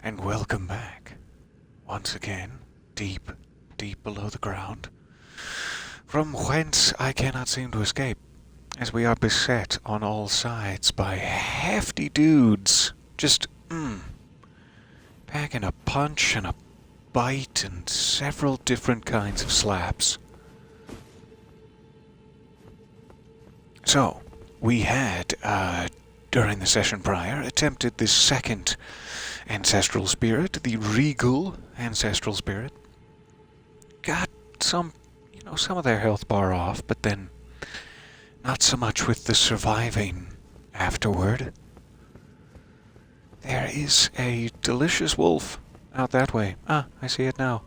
and welcome back, once again, deep, deep below the ground, from whence I cannot seem to escape, as we are beset on all sides by hefty dudes, just, packing a punch and a bite and several different kinds of slaps. So, we had, during the session prior, attempted this second ancestral spirit, the regal ancestral spirit. Got some of their health bar off, but then not so much with the surviving afterward. There is a delicious wolf out that way. Ah, I see it now.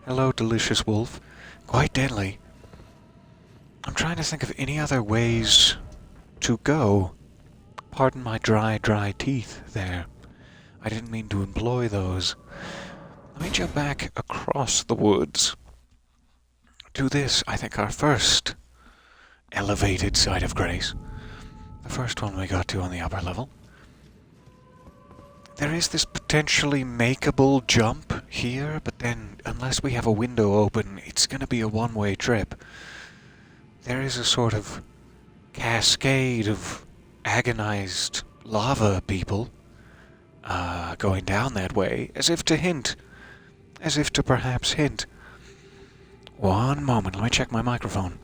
Hello, delicious wolf. Quite deadly. I'm trying to think of any other ways to go. Pardon my dry teeth there. I didn't mean to employ those. Let me jump back across the woods to this, I think, our first elevated site of grace. The first one we got to on the upper level. There is this potentially makeable jump here, but then, unless we have a window open, it's going to be a one-way trip. There is a sort of cascade of agonized lava people going down that way, as if to perhaps hint. One moment, let me check my microphone.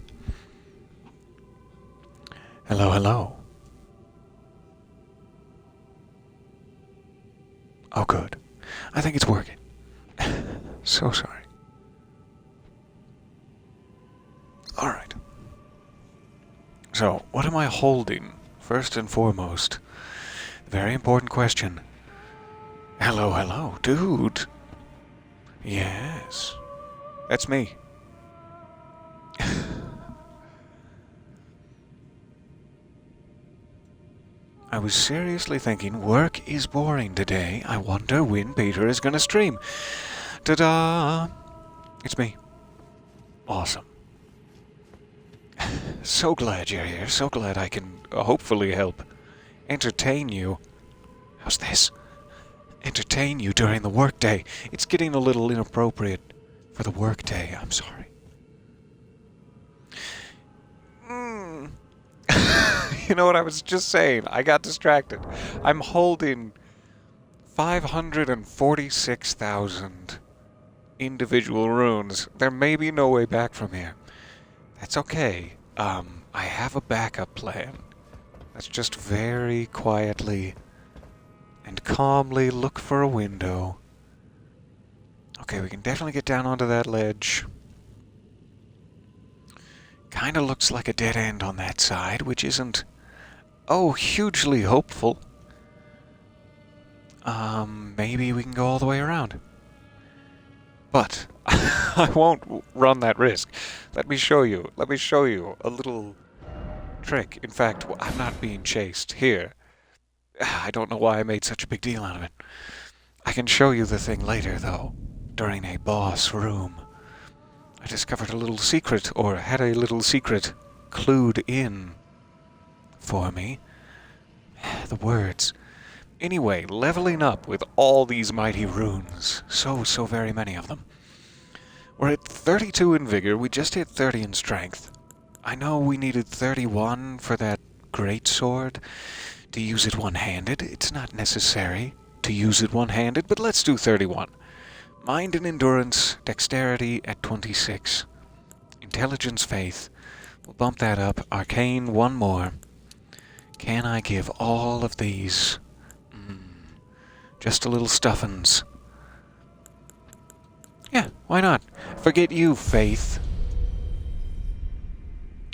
Hello, hello. Oh, good. I think it's working. So sorry. Alright. So, what am I holding? First and foremost. Very important question. Hello, hello, dude. Yes. That's me. I was seriously thinking, work is boring today. I wonder when Peter is gonna stream. Ta-da! It's me. Awesome. So glad you're here. So glad I can hopefully help entertain you. How's this? Entertain you during the workday. It's getting a little inappropriate for the workday. I'm sorry. You know what I was just saying? I got distracted. I'm holding 546,000 individual runes. There may be no way back from here. That's okay. I have a backup plan. Let's just very quietly and calmly look for a window. Okay, we can definitely get down onto that ledge. Kinda looks like a dead end on that side, which isn't, hugely hopeful. Maybe we can go all the way around. But I won't run that risk. Let me show you a little trick. In fact, I'm not being chased here. I don't know why I made such a big deal out of it. I can show you the thing later, though, during a boss room. I discovered a little secret, or had a little secret clued in for me. The words. Anyway, leveling up with all these mighty runes. So very many of them. We're at 32 in vigor. We just hit 30 in strength. I know we needed 31 for that great sword to use it one-handed. It's not necessary to use it one-handed, but let's do 31. Mind and endurance, dexterity at 26. Intelligence, faith. We'll bump that up. Arcane, one more. Can I give all of these? Just a little stuffins. Yeah, why not? Forget you, faith.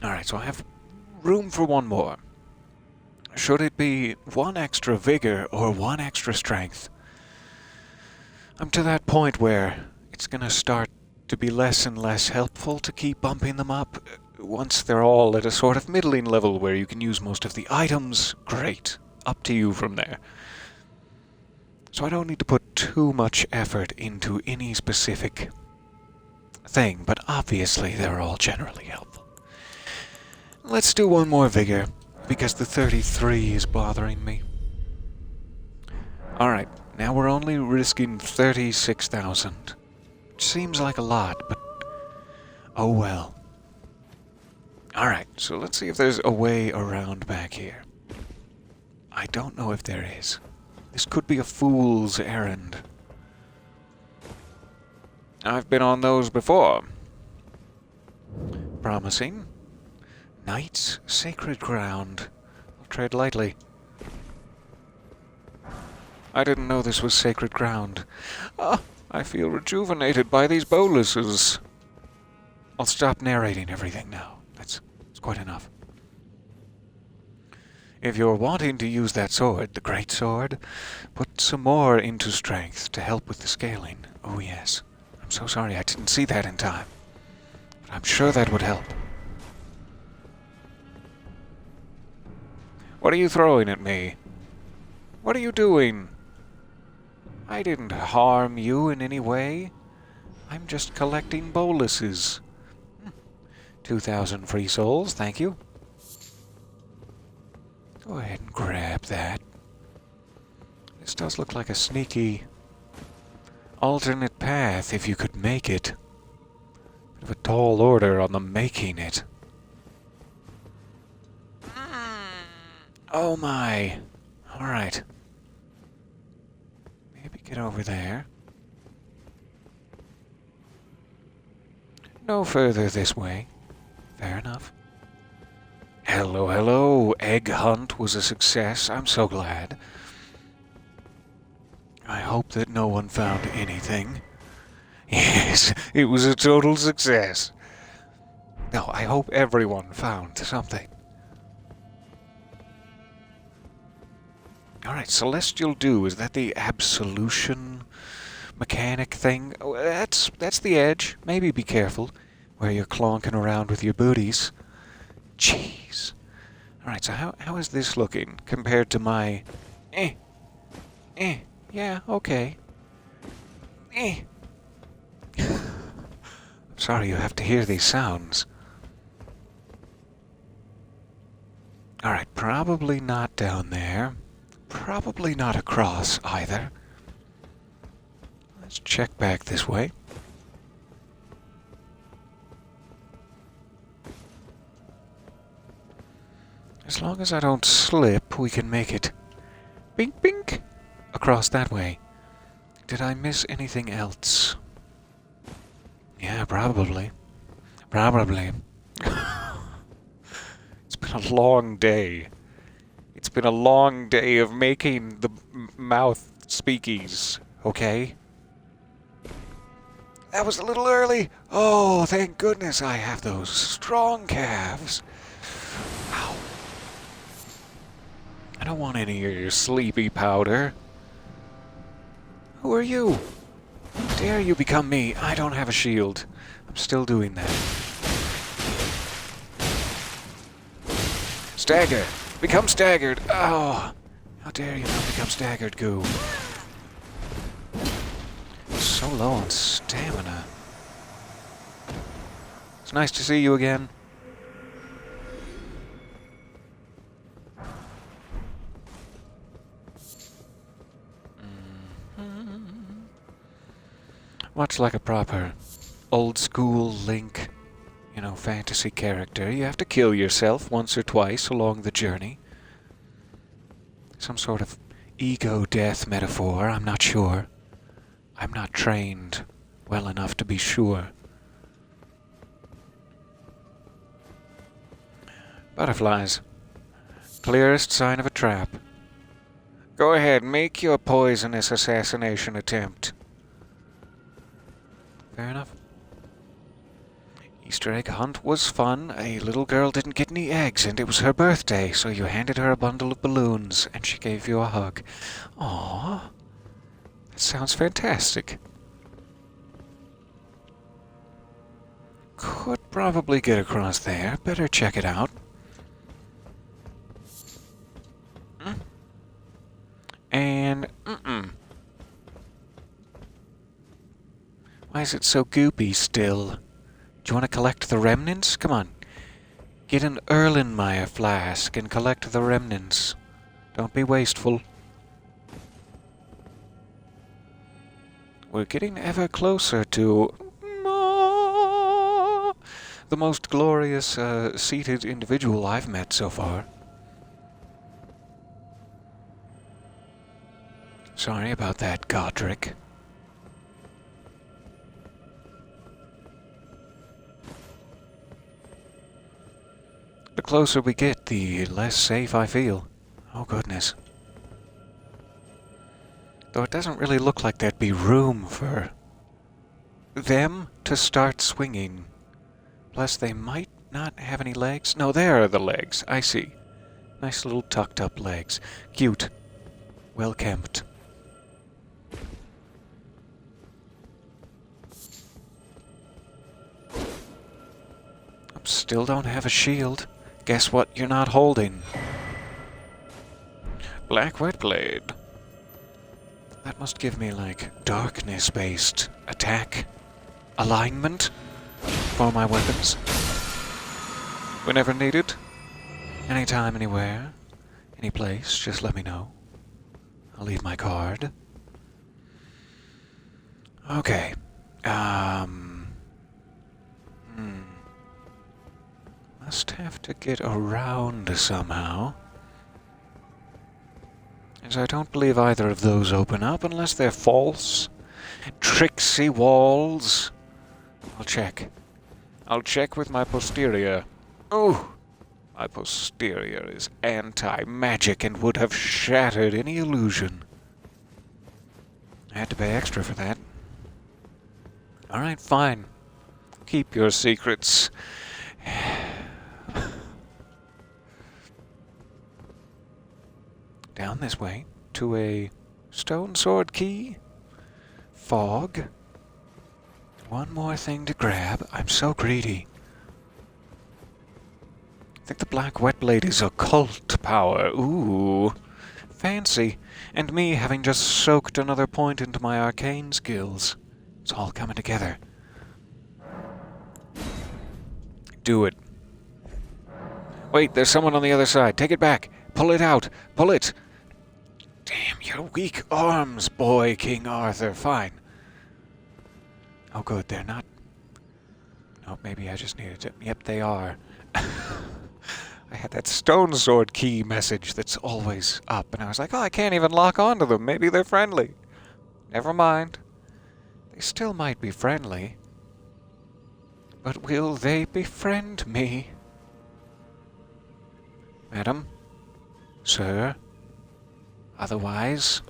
Alright, so I have room for one more. Should it be one extra vigor or one extra strength? I'm to that point where it's going to start to be less and less helpful to keep bumping them up. Once they're all at a sort of middling level where you can use most of the items, great. Up to you from there. So I don't need to put too much effort into any specific thing, but obviously they're all generally helpful. Let's do one more vigor, because the 33 is bothering me. Alright, Now we're only risking 36,000. Which seems like a lot, but oh well. Alright, so let's see if there's a way around back here. I don't know if there is. This could be a fool's errand. I've been on those before. Promising. Knight's sacred ground. I'll tread lightly. I didn't know this was sacred ground. Ah, I feel rejuvenated by these boluses. I'll stop narrating everything now. That's quite enough. If you're wanting to use that sword, the great sword, put some more into strength to help with the scaling. Oh yes. I'm so sorry I didn't see that in time. But I'm sure that would help. What are you throwing at me? What are you doing? I didn't harm you in any way. I'm just collecting boluses. 2,000 free souls, thank you. Go ahead and grab that. This does look like a sneaky alternate path if you could make it. Bit of a tall order on the making it. Oh my. Alright. Maybe get over there. No further this way. Fair enough. Hello, hello. Egg hunt was a success. I'm so glad. I hope that no one found anything. Yes, it was a total success. No, I hope everyone found something. Alright, Celestial Dew, is that the absolution mechanic thing? Oh, that's the edge. Maybe be careful where you're clonking around with your booties. Jeez. Alright, so how is this looking compared to my... yeah, okay. I'm sorry you have to hear these sounds. Alright, probably not down there. Probably not across, either. Let's check back this way. As long as I don't slip, we can make it. Bink, bink! Across that way. Did I miss anything else? Yeah, probably. Probably. It's been a long day. It's been a long day of making the mouth speakies, okay? That was a little early. Oh, thank goodness I have those strong calves. Ow. I don't want any of your sleepy powder. Who are you? How dare you become me? I don't have a shield. I'm still doing that. Stagger! Become staggered! Oh! How dare you not become staggered, goo? So low on stamina. It's nice to see you again. Much like a proper old-school Link, you know, fantasy character, you have to kill yourself once or twice along the journey. Some sort of ego death metaphor, I'm not sure. I'm not trained well enough to be sure. Butterflies. Clearest sign of a trap. Go ahead, make your poisonous assassination attempt. Fair enough. Easter egg hunt was fun. A little girl didn't get any eggs, and it was her birthday, so you handed her a bundle of balloons, and she gave you a hug. Aww. That sounds fantastic. Could probably get across there. Better check it out. And, Why is it so goopy still? Do you want to collect the remnants? Come on. Get an Erlenmeyer flask and collect the remnants. Don't be wasteful. We're getting ever closer to the most glorious seated individual I've met so far. Sorry about that, Godric. The closer we get, the less safe I feel. Oh, goodness. Though it doesn't really look like there'd be room for them to start swinging. Plus, they might not have any legs. No, there are the legs. I see. Nice little tucked up legs. Cute. Well kempt. Still don't have a shield. Guess what you're not holding? Black Whetblade. That must give me, like, darkness-based attack alignment for my weapons. Whenever needed. Anytime, anywhere. Any place, just let me know. I'll leave my card. Okay. Must have to get around somehow. As I don't believe either of those open up unless they're false. Tricksy walls. I'll check. I'll check with my posterior. Oh! My posterior is anti-magic and would have shattered any illusion. I had to pay extra for that. Alright, fine. Keep your secrets. Down this way to a stone sword key. Fog. One more thing to grab. I'm so greedy. I think the Black Whetblade is occult power. Ooh. Fancy. And me having just soaked another point into my arcane skills. It's all coming together. Do it. Wait, there's someone on the other side. Take it back. Pull it out. Pull it. Damn, your weak arms, boy, King Arthur. Fine. Oh, good, they're not... Oh, maybe I just needed to... Yep, they are. I had that stone sword key message that's always up, and I was like, oh, I can't even lock onto them. Maybe they're friendly. Never mind. They still might be friendly. But will they befriend me? Madam? Sir? Otherwise...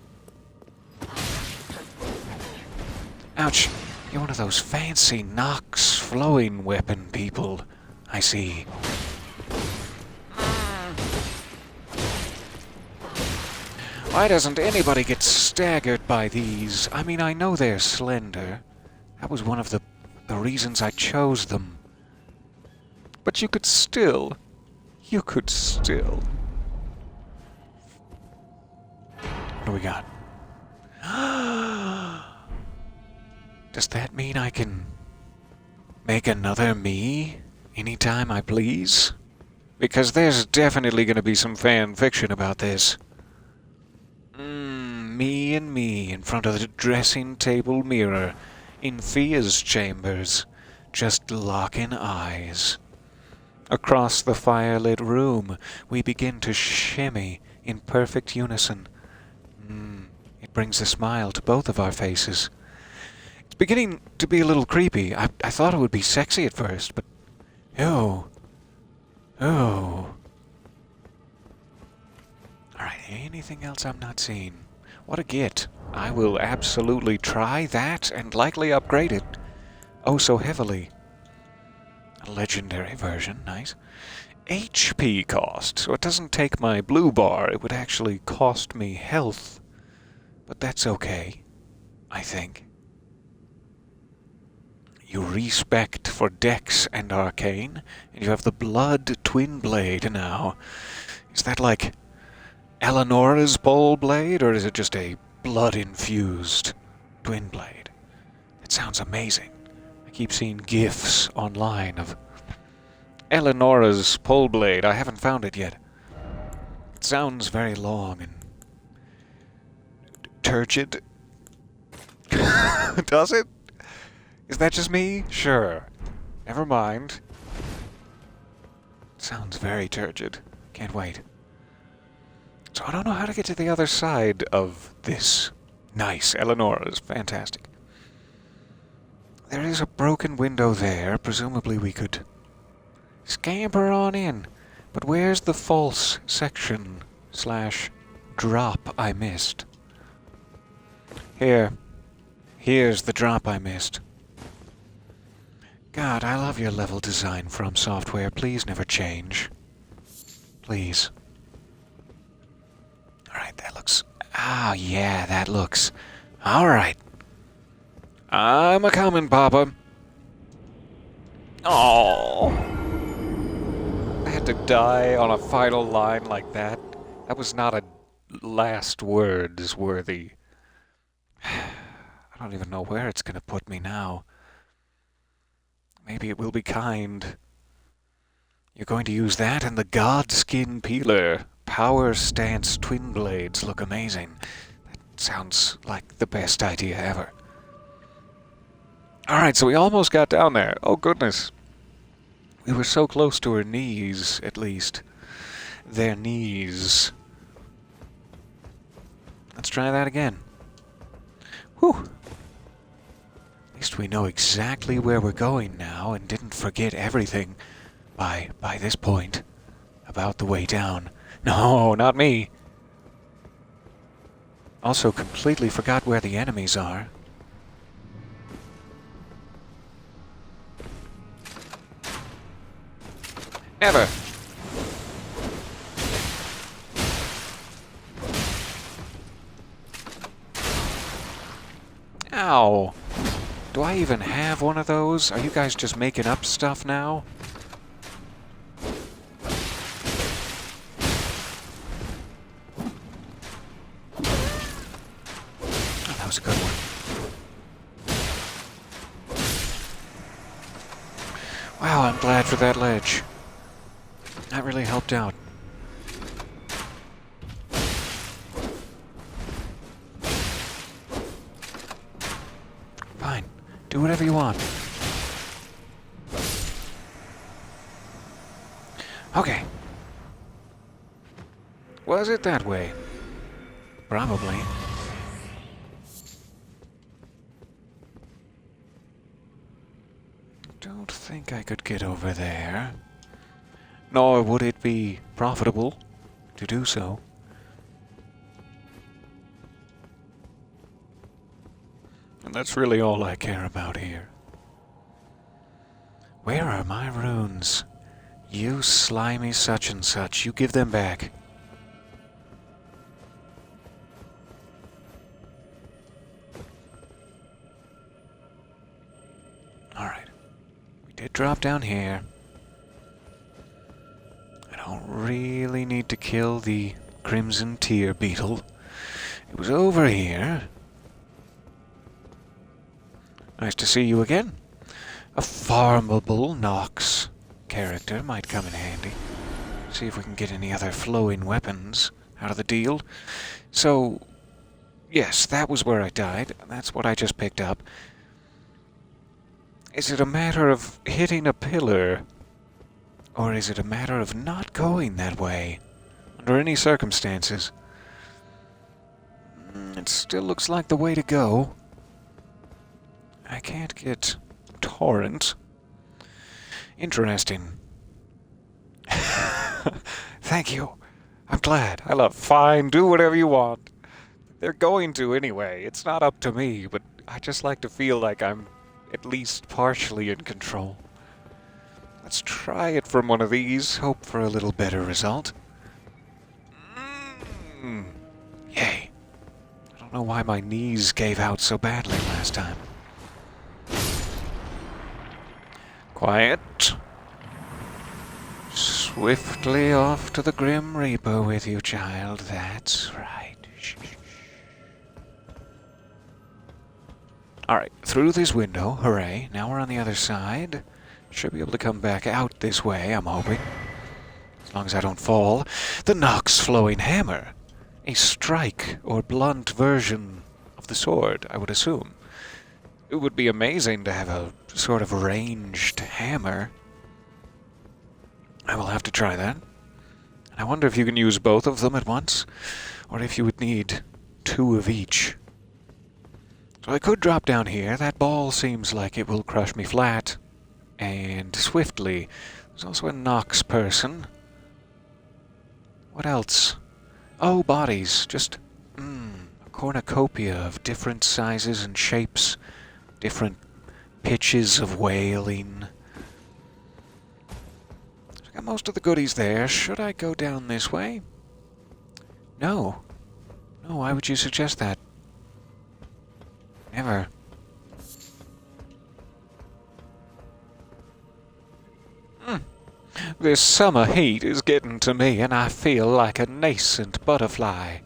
Ouch! You're one of those fancy Nox flowing weapon people. I see. Why doesn't anybody get staggered by these? I mean, I know they're slender. That was one of the reasons I chose them. But you could still... What do we got? Does that mean I can make another me anytime I please? Because there's definitely going to be some fan fiction about this. Me and me in front of the dressing table mirror in Fia's chambers, just locking eyes. Across the firelit room, we begin to shimmy in perfect unison. It brings a smile to both of our faces. It's beginning to be a little creepy. I thought it would be sexy at first, but... Oh. Alright, anything else I'm not seeing? What a get. I will absolutely try that and likely upgrade it. Oh, so heavily. A legendary version, nice. HP cost, so it doesn't take my blue bar, it would actually cost me health. But that's okay, I think. You respect for Dex and Arcane, and you have the Blood Twin Blade now. Is that like Eleonora's Pole Blade, or is it just a blood-infused Twin Blade? That sounds amazing. I keep seeing GIFs online of Eleonora's Pole Blade. I haven't found it yet. It sounds very long and turgid. Does it? Is that just me? Sure. Never mind. Sounds very turgid. Can't wait. So I don't know how to get to the other side of this. Nice. Eleonora's fantastic. There is a broken window there. Presumably we could scamper on in. But where's the false section / drop I missed? Here. Here's the drop I missed. God, I love your level design from software. Please never change. Please. Alright, that looks... Ah, yeah, that looks... Alright. I'm a-comin', Papa. Oh, I had to die on a final line like that. That was not a last words worthy. I don't even know where it's gonna put me now. Maybe it will be kind. You're going to use that and the Godskin Peeler. Power Stance Twin Blades look amazing. That sounds like the best idea ever. Alright, so we almost got down there. Oh goodness. We were so close to her knees, at least. Their knees. Let's try that again. Whew. At least we know exactly where we're going now and didn't forget everything by this point about the way down. No, not me. Also completely forgot where the enemies are. Never. Ow. Do I even have one of those? Are you guys just making up stuff now? Oh, that was a good one. Wow, I'm glad for that ledge. That really helped out. Fine. Do whatever you want. Okay. Was it that way? Probably. Don't think I could get over there. Nor would it be profitable to do so. And that's really all I care about here. Where are my runes? You slimy such and such, you give them back. Alright. We did drop down here. Don't really need to kill the Crimson Tear Beetle. It was over here. Nice to see you again. A farmable Nox character might come in handy. See if we can get any other flowing weapons out of the deal. So, yes, that was where I died. That's what I just picked up. Is it a matter of hitting a pillar? Or is it a matter of not going that way, under any circumstances? It still looks like the way to go. I can't get Torrent. Interesting. Thank you. I'm glad. I love fine, do whatever you want. They're going to anyway. It's not up to me, but I just like to feel like I'm at least partially in control. Let's try it from one of these, hope for a little better result. Yay. I don't know why my knees gave out so badly last time. Quiet. Swiftly off to the Grim Reaper with you, child. That's right. Shh. Alright, through this window. Hooray. Now we're on the other side. Should be able to come back out this way, I'm hoping. As long as I don't fall. The Nox Flowing Hammer. A strike or blunt version of the sword, I would assume. It would be amazing to have a sort of ranged hammer. I will have to try that. I wonder if you can use both of them at once, or if you would need 2 of each. So I could drop down here. That ball seems like it will crush me flat, and swiftly. There's also a Nox person. What else? Oh, bodies. Just, a cornucopia of different sizes and shapes, different pitches of wailing. So I got most of the goodies there. Should I go down this way? No. No, why would you suggest that? Never. This summer heat is getting to me, and I feel like a nascent butterfly.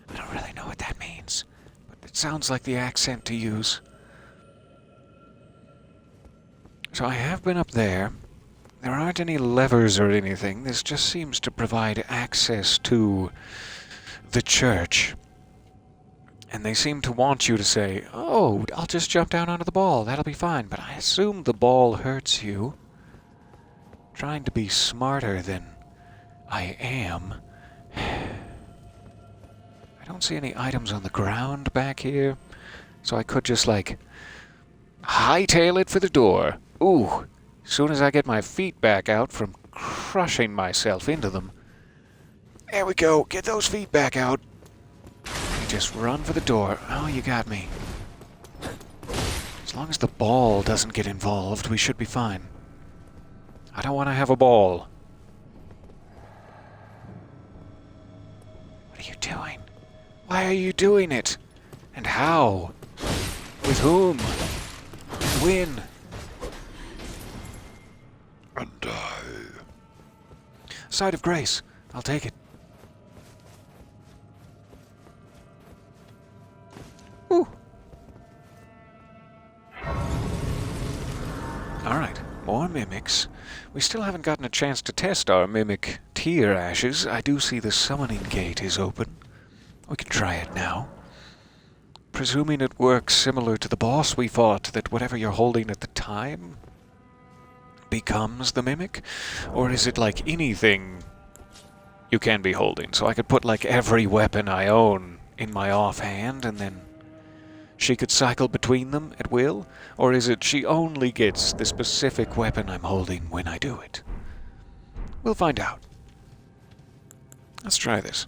I don't really know what that means, but it sounds like the accent to use. So I have been up there. There aren't any levers or anything. This just seems to provide access to the church. And they seem to want you to say, oh, I'll just jump down onto the ball. That'll be fine. But I assume the ball hurts you. Trying to be smarter than I am. I don't see any items on the ground back here. So I could just, like, hightail it for the door. Ooh, as soon as I get my feet back out from crushing myself into them. There we go. Get those feet back out. Just run for the door. Oh, you got me. As long as the ball doesn't get involved, we should be fine. I don't want to have a ball. What are you doing? Why are you doing it? And how? With whom? And when? And Side of grace. I'll take it. Ooh. Alright, more mimics. We still haven't gotten a chance to test our mimic tear ashes. I do see the summoning gate is open. We can try it now. Presuming it works similar to the boss we fought, that whatever you're holding at the time becomes the mimic? Or is it like anything you can be holding? So I could put like every weapon I own in my offhand and then she could cycle between them at will? Or is it she only gets the specific weapon I'm holding when I do it? We'll find out. Let's try this.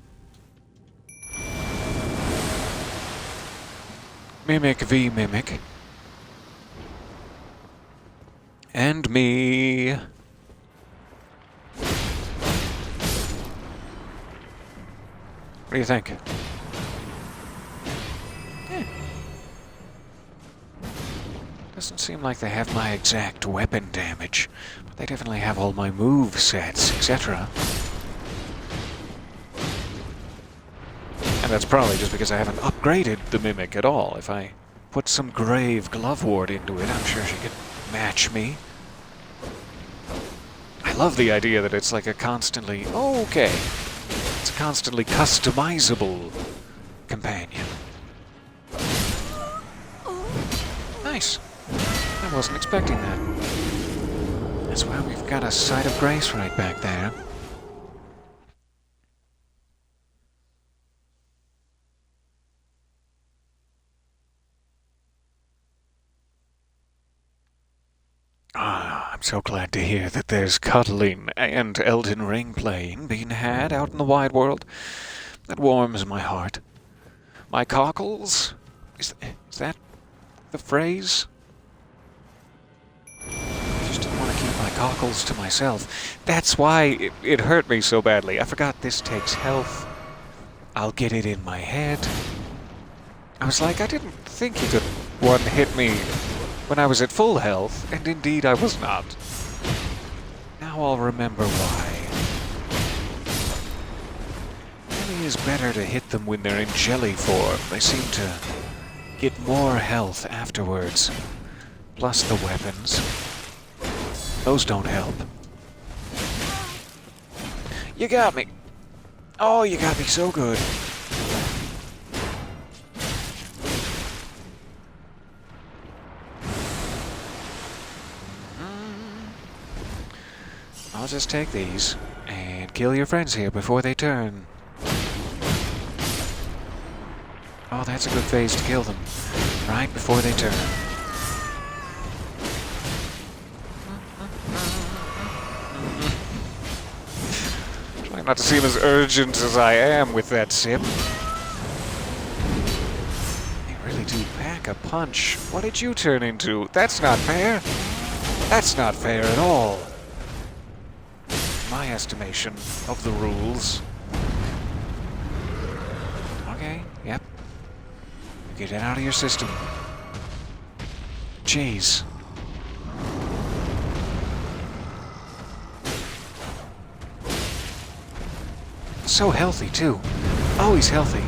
Mimic v Mimic. And me. What do you think? Doesn't seem like they have my exact weapon damage, but they definitely have all my move sets, etc. And that's probably just because I haven't upgraded the Mimic at all. If I put some Grave Glove Ward into it, I'm sure she could match me. I love the idea that it's like a constantly... Oh, okay. It's a constantly customizable companion. Nice. I wasn't expecting that. That's why we've got a Side of Grace right back there. Ah, I'm so glad to hear that there's cuddling and Elden Ring playing being had out in the wide world. That warms my heart. My cockles? Is that the phrase? I just didn't want to keep my cockles to myself. That's why it hurt me so badly. I forgot this takes health. I'll get it in my head. I was like, I didn't think he could one-hit me when I was at full health, and indeed I was not. Now I'll remember why. It is better to hit them when they're in jelly form. They seem to get more health afterwards. Plus the weapons. Those don't help. You got me. Oh, you got me so good. just take these and kill your friends here before they turn. Oh, that's a good phase to kill them. Right before they turn. Try not to seem as urgent as I am with that sip. They really do pack a punch. What did you turn into? That's not fair. That's not fair at all. My estimation of the rules. Okay, yep. Get it out of your system. Jeez. So healthy, too. Always healthy.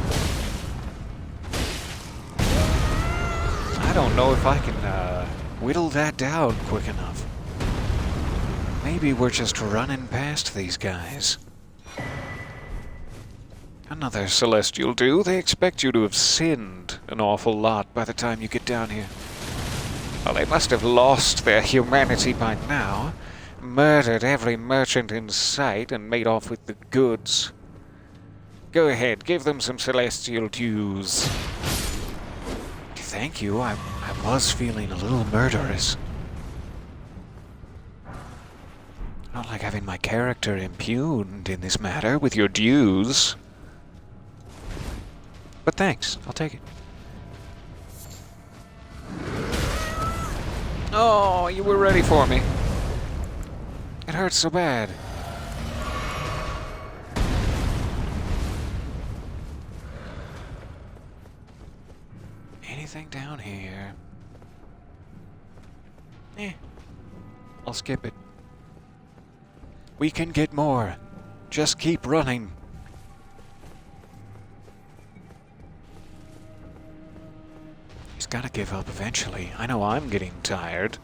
I don't know if I can whittle that down quick enough. Maybe we're just running past these guys. Another celestial do. They expect you to have sinned an awful lot by the time you get down here. Well, they must have lost their humanity by now. Murdered every merchant in sight and made off with the goods. Go ahead, give them some celestial dues. Thank you. I was feeling a little murderous. I don't like having my character impugned in this matter with your dues. But thanks, I'll take it. Oh, you were ready for me. It hurts so bad. Anything down here? I'll skip it. We can get more. Just keep running. He's gotta give up eventually. I know I'm getting tired.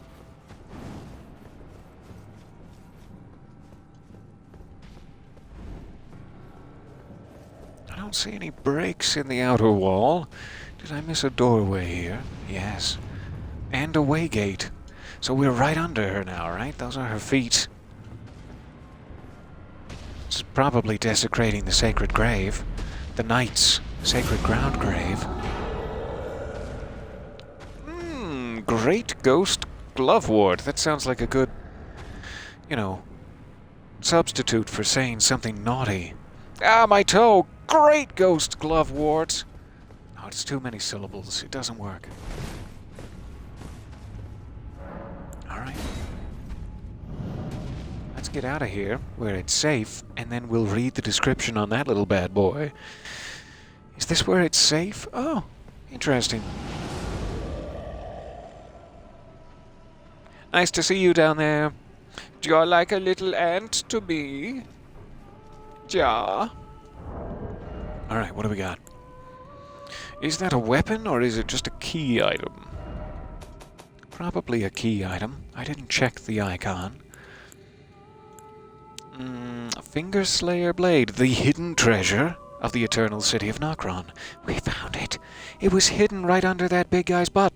I don't see any breaks in the outer wall. Did I miss a doorway here? Yes. And a waygate. So we're right under her now, right? Those are her feet. It's probably desecrating the sacred grave. The knight's sacred ground grave. Great ghost glovewort. That sounds like a good, substitute for saying something naughty. Ah, my toe! Great ghost glovewort! Oh, it's too many syllables. It doesn't work. Alright. Let's get out of here, where it's safe, and then we'll read the description on that little bad boy. Is this where it's safe? Oh, interesting. Nice to see you down there. You're like a little ant to me. Ja. Alright, what do we got? Is that a weapon, or is it just a key item? Probably a key item. I didn't check the icon. Finger Slayer Blade, the hidden treasure of the eternal city of Nokron. We found it. It was hidden right under that big guy's butt.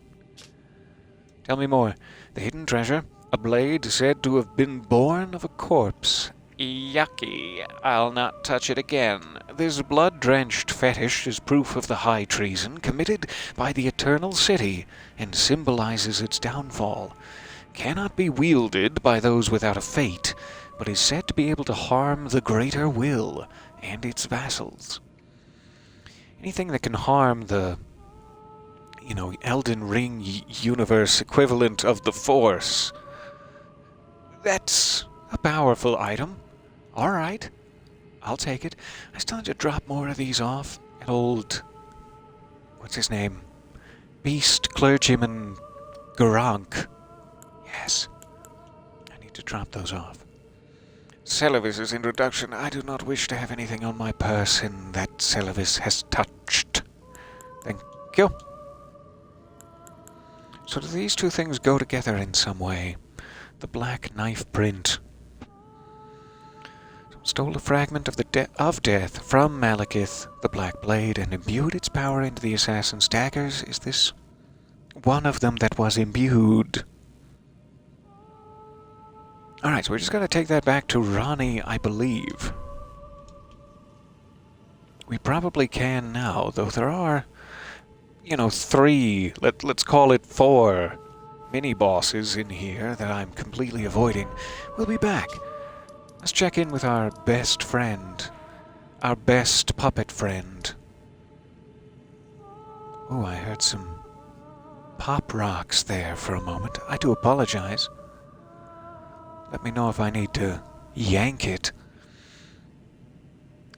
Tell me more. The hidden treasure, a blade said to have been born of a corpse. Yucky. I'll not touch it again. This blood-drenched fetish is proof of the high treason committed by the eternal city and symbolizes its downfall. Cannot be wielded by those without a fate, but is said to be able to harm the greater will and its vassals. Anything that can harm the Elden Ring universe equivalent of the Force. That's a powerful item. Alright. I'll take it. I still need to drop more of these off. An old... what's his name? Beast Clergyman Garank. Yes. I need to drop those off. Celavis's introduction. I do not wish to have anything on my person that Celavis has touched. Thank you. So do these two things go together in some way? The black knife print. Stole a fragment of death from Malekith, the Black Blade, and imbued its power into the assassin's daggers. Is this one of them that was imbued? Alright, so we're just gonna take that back to Ronnie, I believe. We probably can now, though there are, you know, 3, let's call it 4 mini-bosses in here that I'm completely avoiding. We'll be back. Let's check in with our best friend. Our best puppet friend. Oh, I heard some pop rocks there for a moment. I do apologize. Let me know if I need to yank it.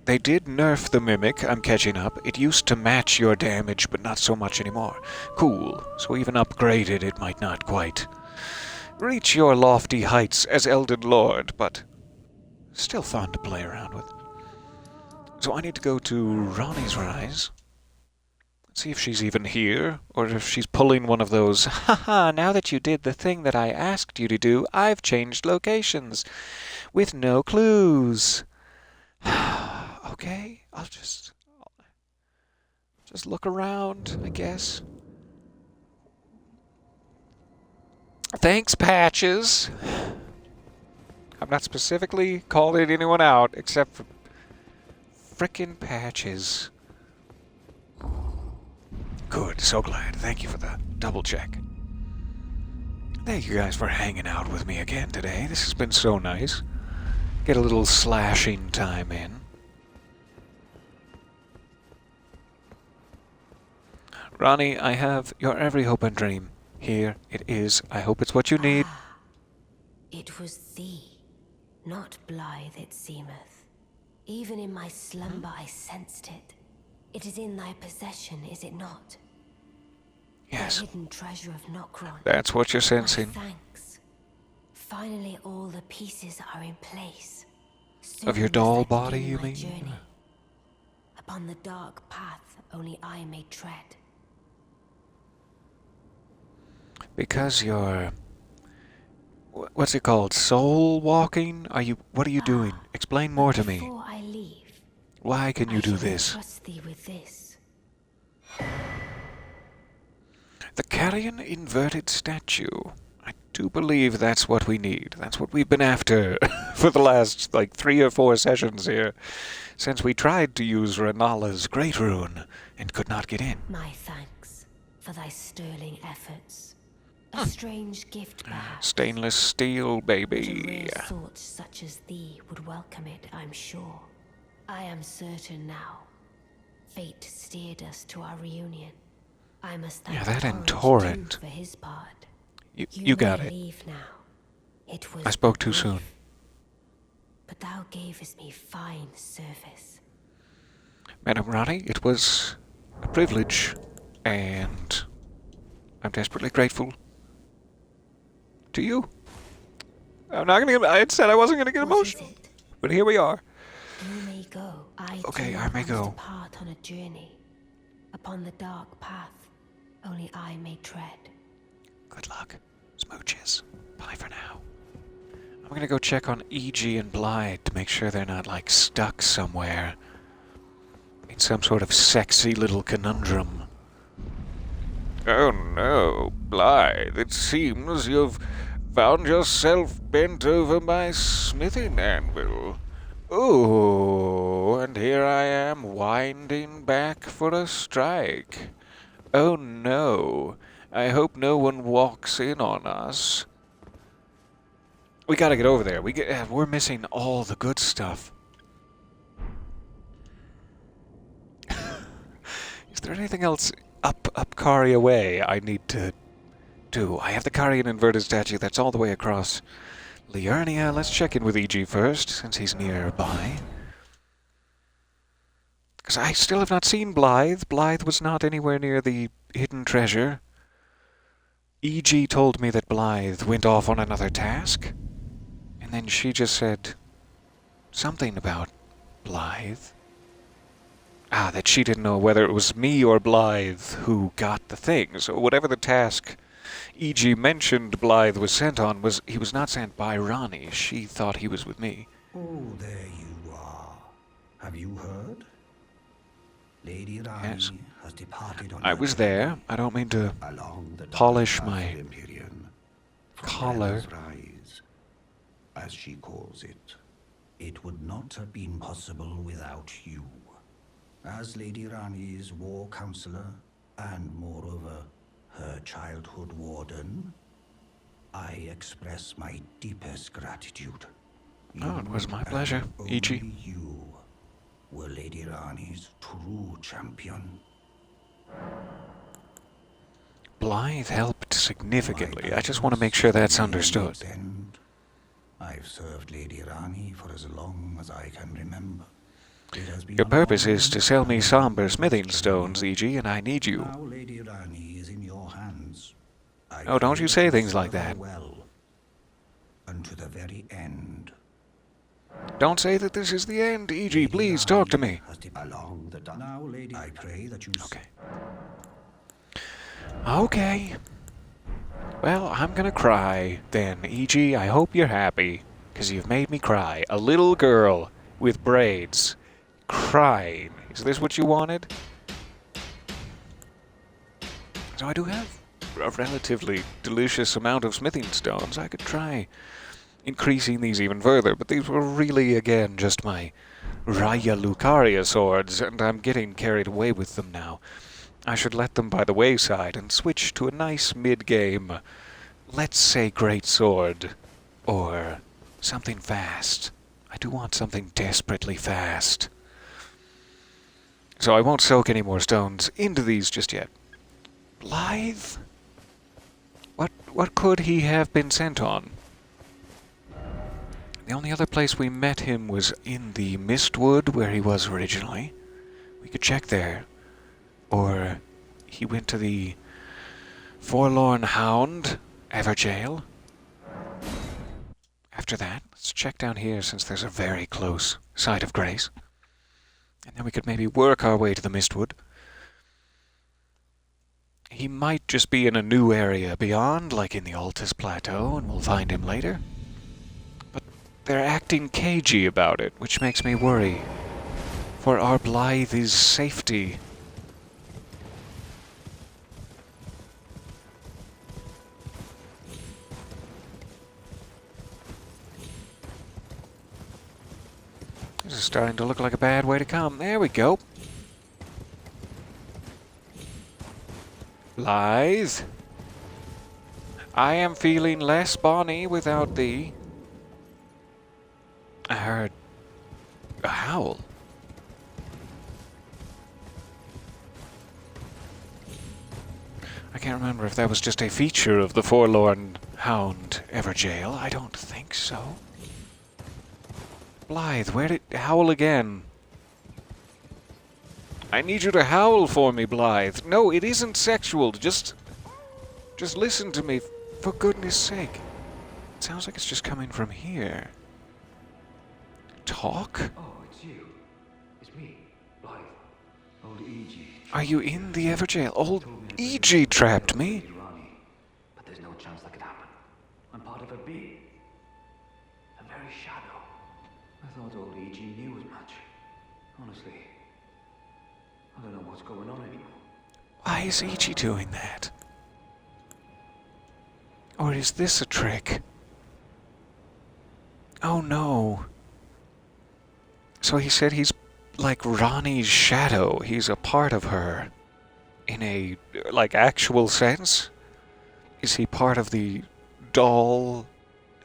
They did nerf the Mimic, I'm catching up. It used to match your damage, but not so much anymore. Cool. So even upgraded, it might not quite reach your lofty heights as Elden Lord, but still fun to play around with. So I need to go to Ronnie's Rise. Let's see if she's even here, or if she's pulling one of those, haha, now that you did the thing that I asked you to do, I've changed locations, with no clues. Okay, I'll just look around, I guess. Thanks, Patches. I'm not specifically calling anyone out, except for frickin' Patches. Good, so glad. Thank you for the double check. Thank you guys for hanging out with me again today. This has been so nice. Get a little slashing time in. Ronnie, I have your every hope and dream. Here it is. I hope it's what you need. It was thee, not Blithe it seemeth. Even in my slumber I sensed it. It is in thy possession, is it not? Yes. The hidden treasure of Nokron. That's what you're sensing. My thanks. Finally all the pieces are in place. Of your doll body, you mean? Journey. Upon the dark path only I may tread. Because you're... what's it called? Soul walking? What are you doing? Explain more to me. Before I leave, why can you do this? Trust thee with this. The Carian Inverted Statue. I do believe that's what we need. That's what we've been after for the last, 3 or 4 sessions here. Since we tried to use Renala's Great Rune and could not get in. My thanks for thy sterling efforts. A strange gift, perhaps. Stainless steel, baby. But a rare sort such as thee would welcome it, I'm sure. I am certain now. Fate steered us to our reunion. I must thank that and Torrent Torrent. for his part. You got may it. leave now. It was I spoke too brief, soon. But thou gavest me fine service. Madam Ronnie, it was a privilege, and I'm desperately grateful to you. I'm not gonna get... I had said I wasn't gonna get emotional, but here we are. You may go. Okay, I may go. Depart on a journey. Upon the dark path, only I may tread. Good luck. Smooches. Bye for now. I'm gonna go check on E.G. and Blythe to make sure they're not, stuck somewhere in some sort of sexy little conundrum. Oh no, Blythe, it seems you've found yourself bent over my smithing anvil. Ooh, and here I am winding back for a strike. Oh no, I hope no one walks in on us. We gotta get over there. We're missing all the good stuff. Is there anything else up Caria way I need to do? I have the Carian Inverted Statue that's all the way across Liurnia. Let's check in with E.G. first, since he's nearby. Because I still have not seen Blythe. Blythe was not anywhere near the hidden treasure. E.G. told me that Blythe went off on another task. And then she just said something about Blythe. That she didn't know whether it was me or Blythe who got the thing. So whatever the task E.G. mentioned Blythe was sent on, he was not sent by Ronnie. She thought he was with me. Oh, there you are. Have you heard? Lady Rani Yes. has departed on I was there. I don't mean to along the polish dark path my of Empyrean, from collar. Heaven's Rise. as she calls it. It would not have been possible without you. As Lady Rani's war counselor, and moreover, her childhood warden, I express my deepest gratitude. Oh, it was my pleasure, Ichi. Only you were Lady Rani's true champion. Blythe helped significantly. I just want to make sure that's understood. I've served Lady Rani for as long as I can remember. Your purpose is to sell me somber smithing stones, E.G., and I need you. Now Lady Rani is in your hands. Oh, don't you say things like that. Well, unto the very end. Don't say that this is the end, E.G. Please talk to me. Now, Lady, I pray that you. Okay. Okay. Well, I'm gonna cry then, E.G. I hope you're happy, 'cause you've made me cry. A little girl with braids crying. Is this what you wanted? So I do have a relatively delicious amount of smithing stones. I could try increasing these even further, but these were really, again, just my Raya Lucaria swords, and I'm getting carried away with them now. I should let them by the wayside and switch to a nice mid-game, let's say great sword, or something fast. I do want something desperately fast. So I won't soak any more stones into these just yet. Blythe? What could he have been sent on? The only other place we met him was in the Mistwood, where he was originally. We could check there. Or he went to the Forlorn Hound, Everjail. After that, let's check down here since there's a very close site of grace. And then we could maybe work our way to the Mistwood. He might just be in a new area beyond, like in the Altus Plateau, and we'll find him later. But they're acting cagey about it, which makes me worry for our Blythe's safety. This is starting to look like a bad way to come. There we go. Blythe. I am feeling less bonny without thee. I heard a howl. I can't remember if that was just a feature of the Forlorn Hound Everjail. I don't think so. Blythe, where did... howl again. I need you to howl for me, Blythe. No, it isn't sexual. Just listen to me, for goodness sake. It sounds like it's just coming from here. Talk? Oh, it's you. It's me, Blythe. Old E.G. Are you in the Everjail? Old E.G. trapped me. But there's no chance that could happen. I'm part of a being. A very shadow. I thought old E.G. knew as much. Honestly, I don't know what's going on anymore. Why is E.G. doing that? Or is this a trick? Oh no. So he said he's like Ronnie's shadow. He's a part of her. In a, like, actual sense? Is he part of the doll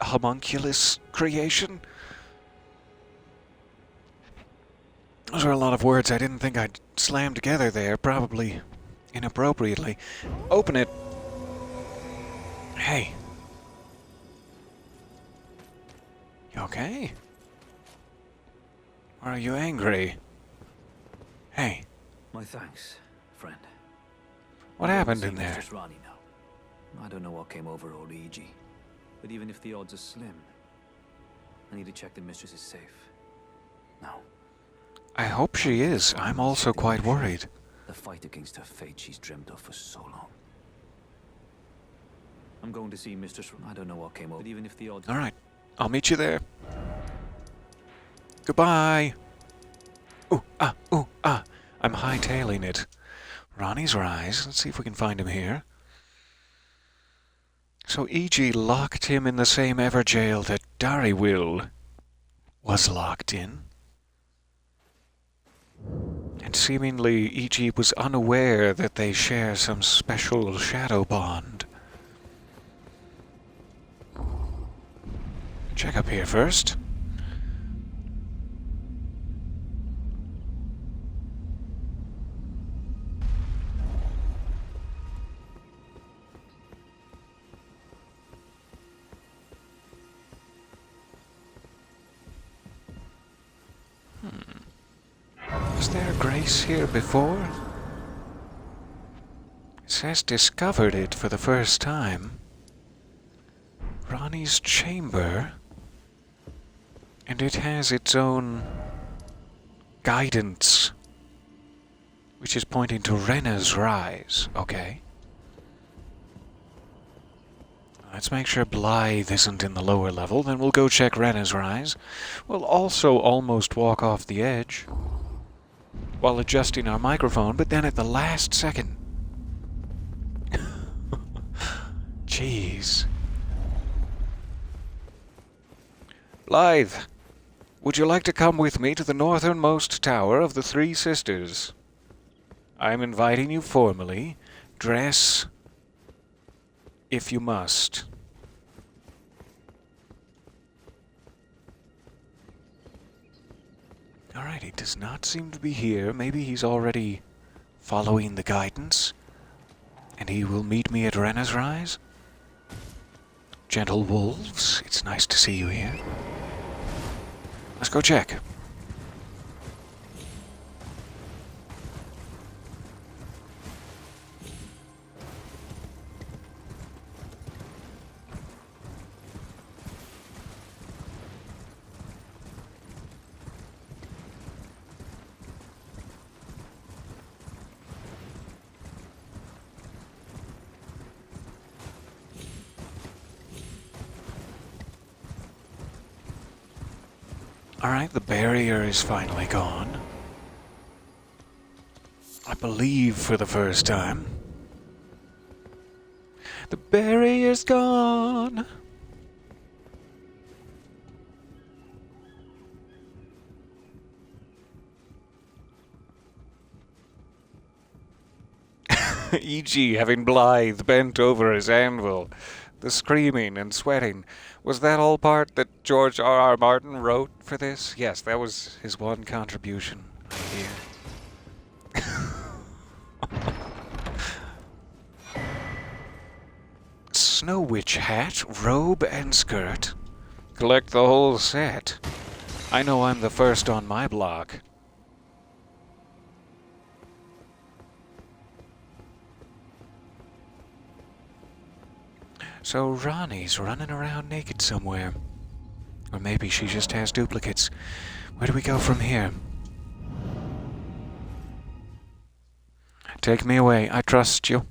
homunculus creation? Those are a lot of words I didn't think I'd slam together there, probably inappropriately. Open it. Hey. You okay? Or are you angry? Hey. My thanks, friend. What happened in there? Mistress Rani now. I don't know what came over old E.G. But even if the odds are slim, I need to check the mistress is safe. Now. I hope she is. I'm also quite worried. The fight against her fate she's dreamt of for so long. I'm going to see Mistress. I don't know what came over. But even if the odds. All right, I'll meet you there. Goodbye. Ooh ah. I'm hightailing it. Ronnie's Rise. Let's see if we can find him here. So E.G. locked him in the same Everjail that Dari will was locked in. And seemingly E.G. was unaware that they share some special shadow bond. Check up here first. Was there Grace here before? It says discovered it for the first time. Ronnie's chamber. And it has its own guidance, which is pointing to Rena's rise. Okay. Let's make sure Blythe isn't in the lower level, then we'll go check Rena's rise. We'll also almost walk off the edge while adjusting our microphone, but then at the last second. Jeez. Blythe, would you like to come with me to the northernmost tower of the Three Sisters? I'm inviting you formally. Dress if you must. Alright, he does not seem to be here. Maybe he's already following the guidance. And he will meet me at Rena's Rise. Gentle wolves, it's nice to see you here. Let's go check. Alright, the barrier is finally gone. I believe for the first time. The barrier's gone! E.G. having Blythe bent over his anvil. The screaming and sweating. Was that all part that George R.R. Martin wrote for this? Yes, that was his one contribution, I hear. Snow Witch hat, robe, and skirt. Collect the whole set. I know I'm the first on my block. So Ronnie's running around naked somewhere. Or maybe she just has duplicates. Where do we go from here? Take me away. I trust you.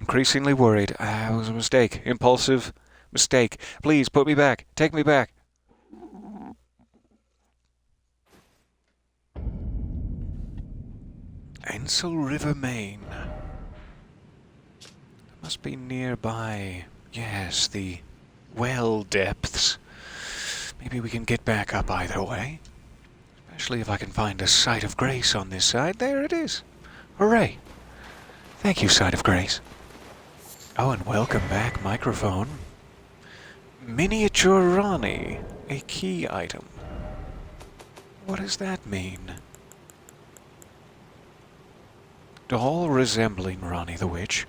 Increasingly worried. It was a mistake. Impulsive mistake. Please, put me back. Take me back. Ansel River, Maine. Must be nearby. Yes, the well depths. Maybe we can get back up either way. Especially if I can find a Sight of Grace on this side. There it is. Hooray. Thank you, Sight of Grace. Oh, and welcome back, microphone. Miniature Ronnie. A key item. What does that mean? Doll resembling Ronnie the Witch.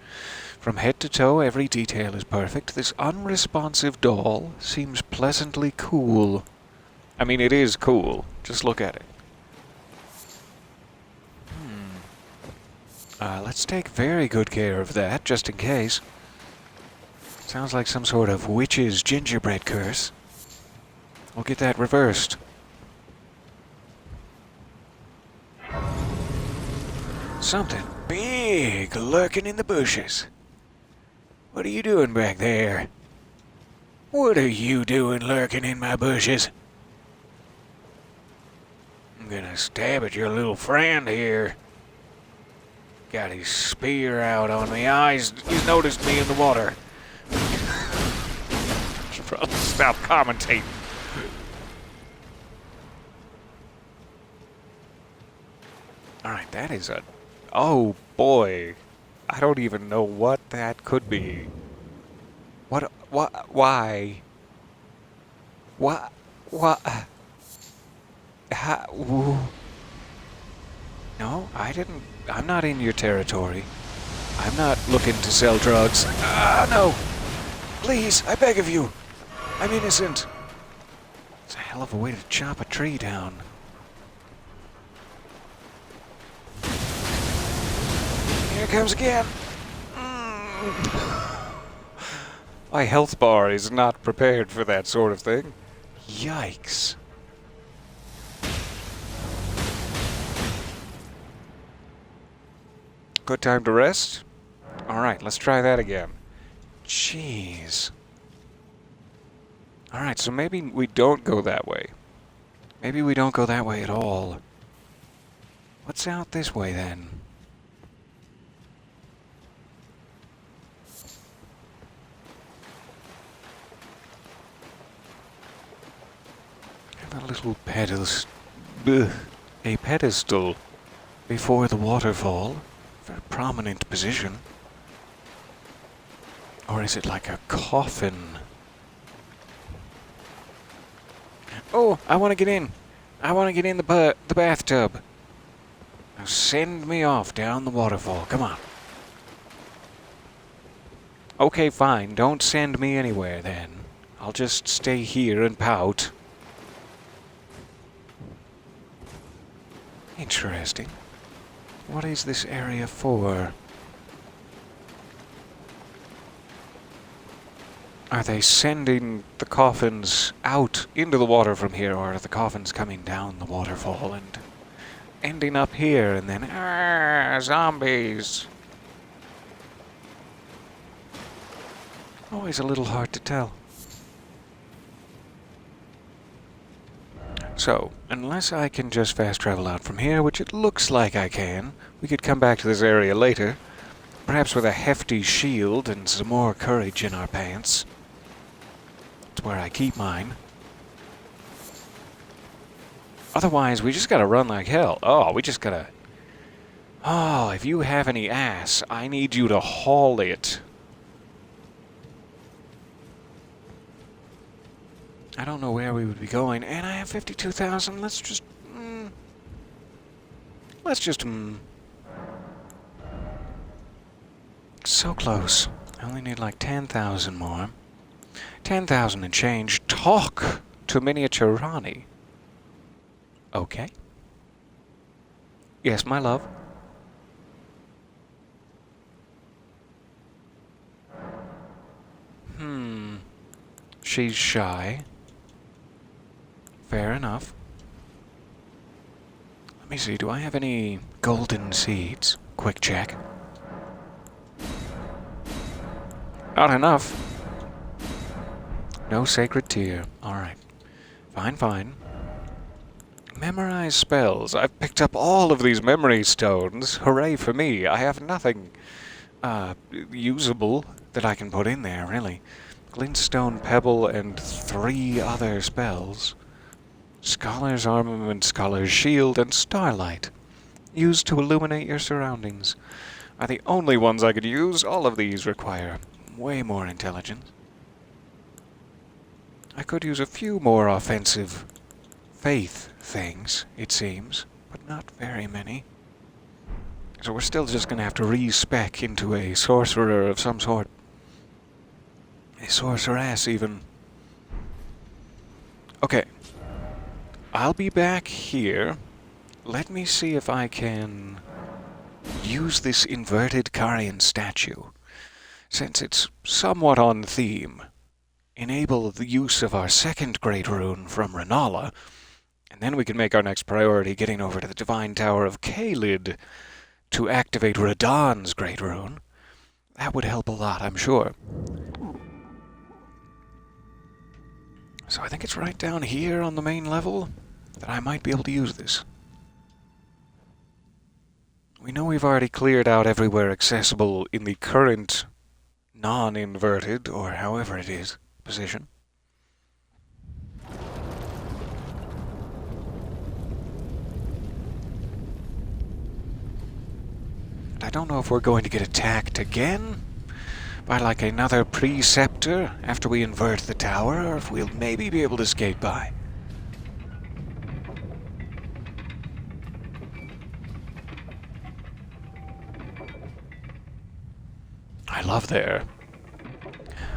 From head to toe, every detail is perfect. This unresponsive doll seems pleasantly cool. I mean, it is cool. Just look at it. Let's take very good care of that, just in case. Sounds like some sort of witch's gingerbread curse. We'll get that reversed. Something big lurking in the bushes. What are you doing back there? What are you doing lurking in my bushes? I'm gonna stab at your little friend here. Got his spear out on me. He's noticed me in the water. Stop commentating. Alright, that is a... Oh, boy. I don't even know what that could be. What? Why? What? How? No, I didn't... I'm not in your territory. I'm not looking to sell drugs. Ah, no! Please, I beg of you! I'm innocent! It's a hell of a way to chop a tree down. Here it comes again! My health bar is not prepared for that sort of thing. Yikes. Good time to rest? Alright, let's try that again. Jeez. Alright, so maybe we don't go that way. Maybe we don't go that way at all. What's out this way then? A little a pedestal before the waterfall. Very prominent position. Or is it like a coffin? Oh, I want to get in. I want to get in the bathtub. Now send me off down the waterfall. Come on. Okay, fine. Don't send me anywhere then. I'll just stay here and pout. Interesting. What is this area for? Are they sending the coffins out into the water from here, or are the coffins coming down the waterfall and ending up here and then, zombies? Always a little hard to tell. So, unless I can just fast travel out from here, which it looks like I can, we could come back to this area later, perhaps with a hefty shield and some more courage in our pants. That's where I keep mine. Otherwise, we just gotta run like hell. Oh, we just gotta... Oh, if you have any ass, I need you to haul it. I don't know where we would be going, and I have 52,000. Let's just... So close. I only need like 10,000 more. 10,000 and change. Talk to Miniature Ronnie. Okay. Yes, my love. She's shy. Fair enough. Let me see, do I have any golden seeds? Quick check. Not enough. No sacred tear. Alright. Fine, fine. Memorize spells. I've picked up all of these memory stones. Hooray for me. I have nothing usable that I can put in there, really. Glintstone Pebble and 3 other spells. Scholar's Armament, Scholar's Shield, and Starlight. Used to illuminate your surroundings. Are the only ones I could use. All of these require way more intelligence. I could use a few more offensive faith things, it seems, but not very many. So we're still just gonna have to re-spec into a sorcerer of some sort. A sorceress, even. Okay. I'll be back here. Let me see if I can use this inverted Carian statue. Since it's somewhat on theme, enable the use of our second great rune from Renala, and then we can make our next priority getting over to the Divine Tower of Kalid to activate Radahn's great rune. That would help a lot, I'm sure. So I think it's right down here on the main level that I might be able to use this. We know we've already cleared out everywhere accessible in the current non-inverted, or however it is, position. And I don't know if we're going to get attacked again by like another preceptor after we invert the tower, or if we'll maybe be able to skate by. I love their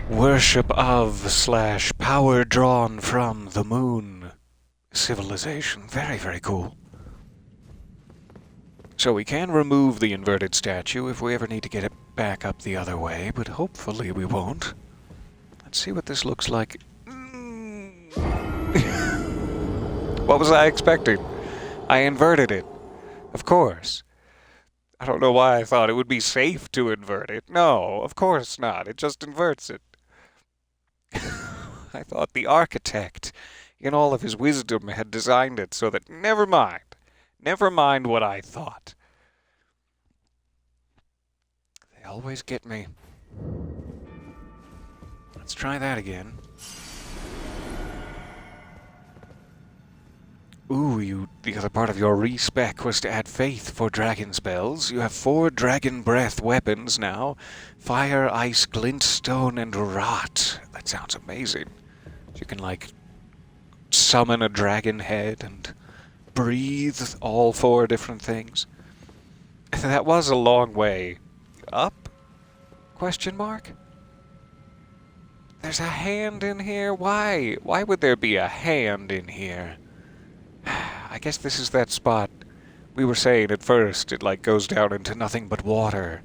worship of / power drawn from the moon civilization. Very, very cool. So we can remove the inverted statue if we ever need to get it back up the other way, but hopefully we won't. Let's see what this looks like. What was I expecting? I inverted it. Of course. I don't know why I thought it would be safe to invert it. No, of course not. It just inverts it. I thought the architect, in all of his wisdom, had designed it so that... Never mind. Never mind what I thought. They always get me. Let's try that again. Ooh, the other part of your respec was to add faith for dragon spells. You have 4 dragon breath weapons now. Fire, ice, glintstone, and rot. That sounds amazing. You can, like, summon a dragon head and breathe all 4 different things. That was a long way up? Question mark? There's a hand in here? Why? Why would there be a hand in here? I guess this is that spot we were saying at first. It, like, goes down into nothing but water.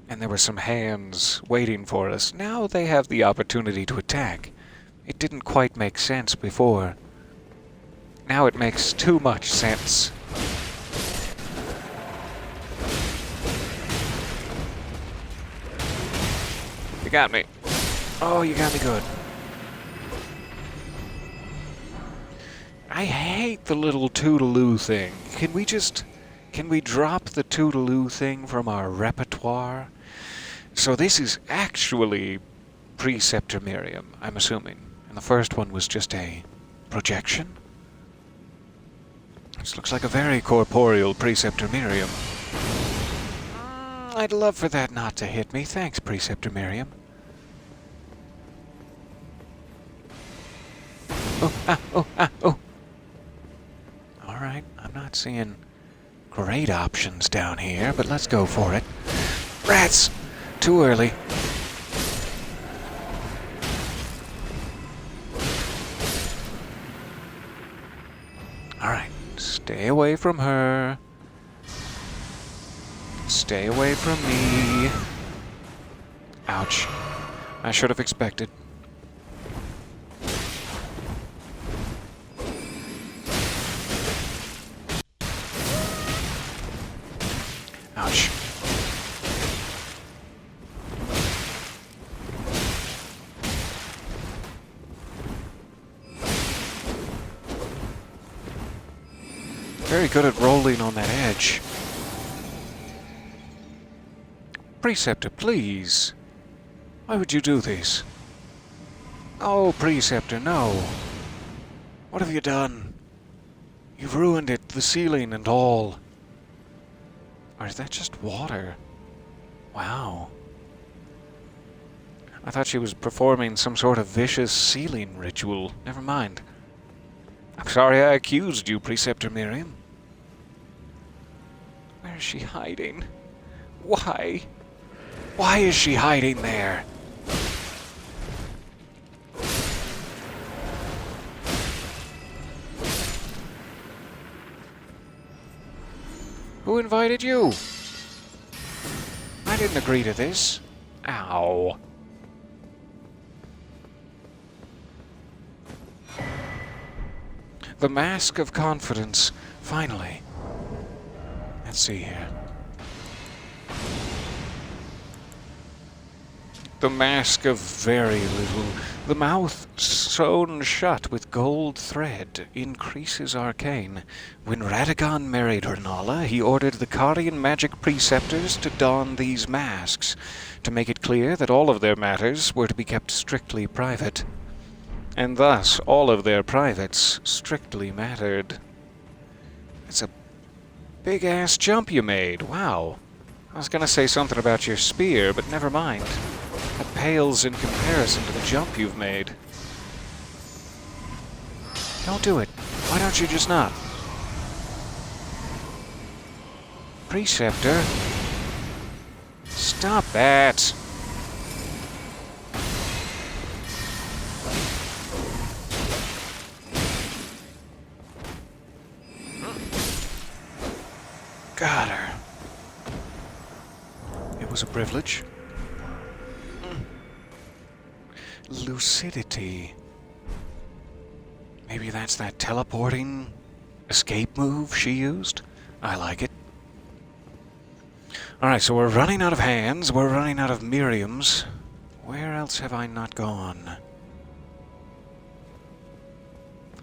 And there were some hands waiting for us. Now they have the opportunity to attack. It didn't quite make sense before. Now it makes too much sense. You got me. Oh, you got me good. I hate the little toodaloo thing. Can we drop the toodaloo thing from our repertoire? So this is actually Preceptor Miriam, I'm assuming. And the first one was just a projection? This looks like a very corporeal Preceptor Miriam. I'd love for that not to hit me. Thanks, Preceptor Miriam. Oh. Alright, I'm not seeing great options down here, but let's go for it. Rats! Too early. Alright, stay away from her. Stay away from me. Ouch. I should have expected. Ouch. Very good at rolling on that edge. Preceptor, please. Why would you do this? Oh, Preceptor, no. What have you done? You've ruined it, the ceiling and all. Or is that just water? Wow. I thought she was performing some sort of vicious sealing ritual. Never mind. I'm sorry I accused you, Preceptor Miriam. Where is she hiding? Why? Why is she hiding there? Who invited you? I didn't agree to this. Ow. The mask of confidence. Finally. Let's see here. The mask of very little. The mouth sewn shut with gold thread increases arcane. When Radagon married Hernala, he ordered the Carian magic preceptors to don these masks, to make it clear that all of their matters were to be kept strictly private. And thus, all of their privates strictly mattered. It's a big-ass jump you made. Wow. I was gonna say something about your spear, but never mind. That pales in comparison to the jump you've made. Don't do it. Why don't you just not? Preceptor? Stop that! Got her. It was a privilege. Lucidity. Maybe that's that teleporting escape move she used? I like it. Alright, so we're running out of hands, we're running out of Miriams. Where else have I not gone?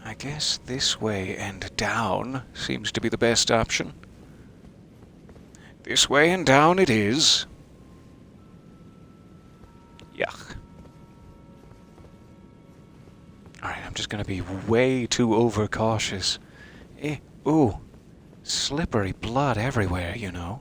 I guess this way and down seems to be the best option. This way and down it is. Yuck. Alright, I'm just gonna be way too overcautious. Ooh. Slippery blood everywhere, you know.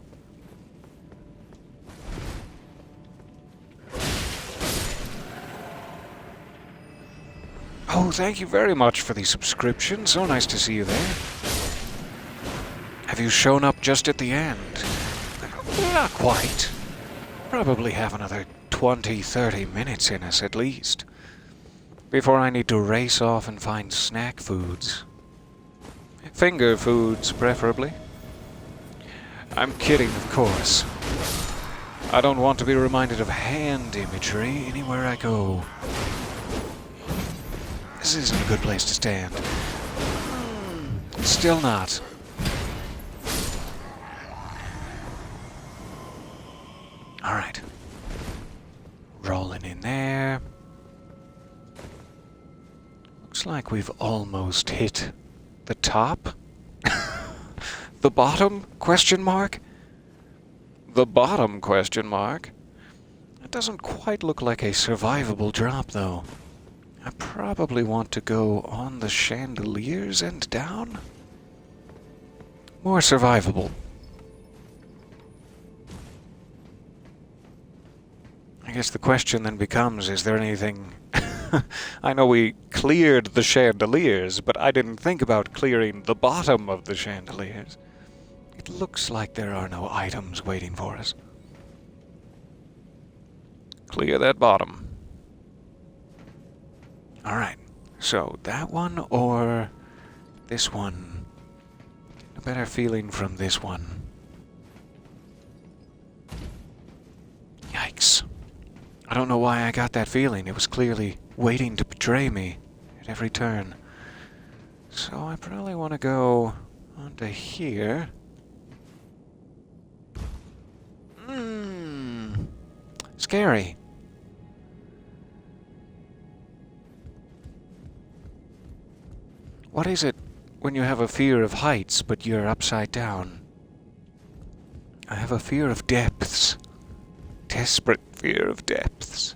Oh, thank you very much for the subscription. So nice to see you there. Have you shown up just at the end? Not quite. Probably have another 20-30 minutes in us at least. Before I need to race off and find snack foods. Finger foods, preferably. I'm kidding, of course. I don't want to be reminded of hand imagery anywhere I go. This isn't a good place to stand. Still not. Alright. Rolling in there. Looks like we've almost hit the top. The bottom? Question mark? The bottom? Question mark? It doesn't quite look like a survivable drop, though. I probably want to go on the chandeliers and down. More survivable. I guess the question then becomes, is there anything... I know we cleared the chandeliers, but I didn't think about clearing the bottom of the chandeliers. It looks like there are no items waiting for us. Clear that bottom. Alright, so that one or this one? A better feeling from this one. Yikes. I don't know why I got that feeling. It was clearly waiting to betray me at every turn. So I probably want to go onto here. Scary. What is it when you have a fear of heights, but you're upside down? I have a fear of depths. Desperate fear of depths.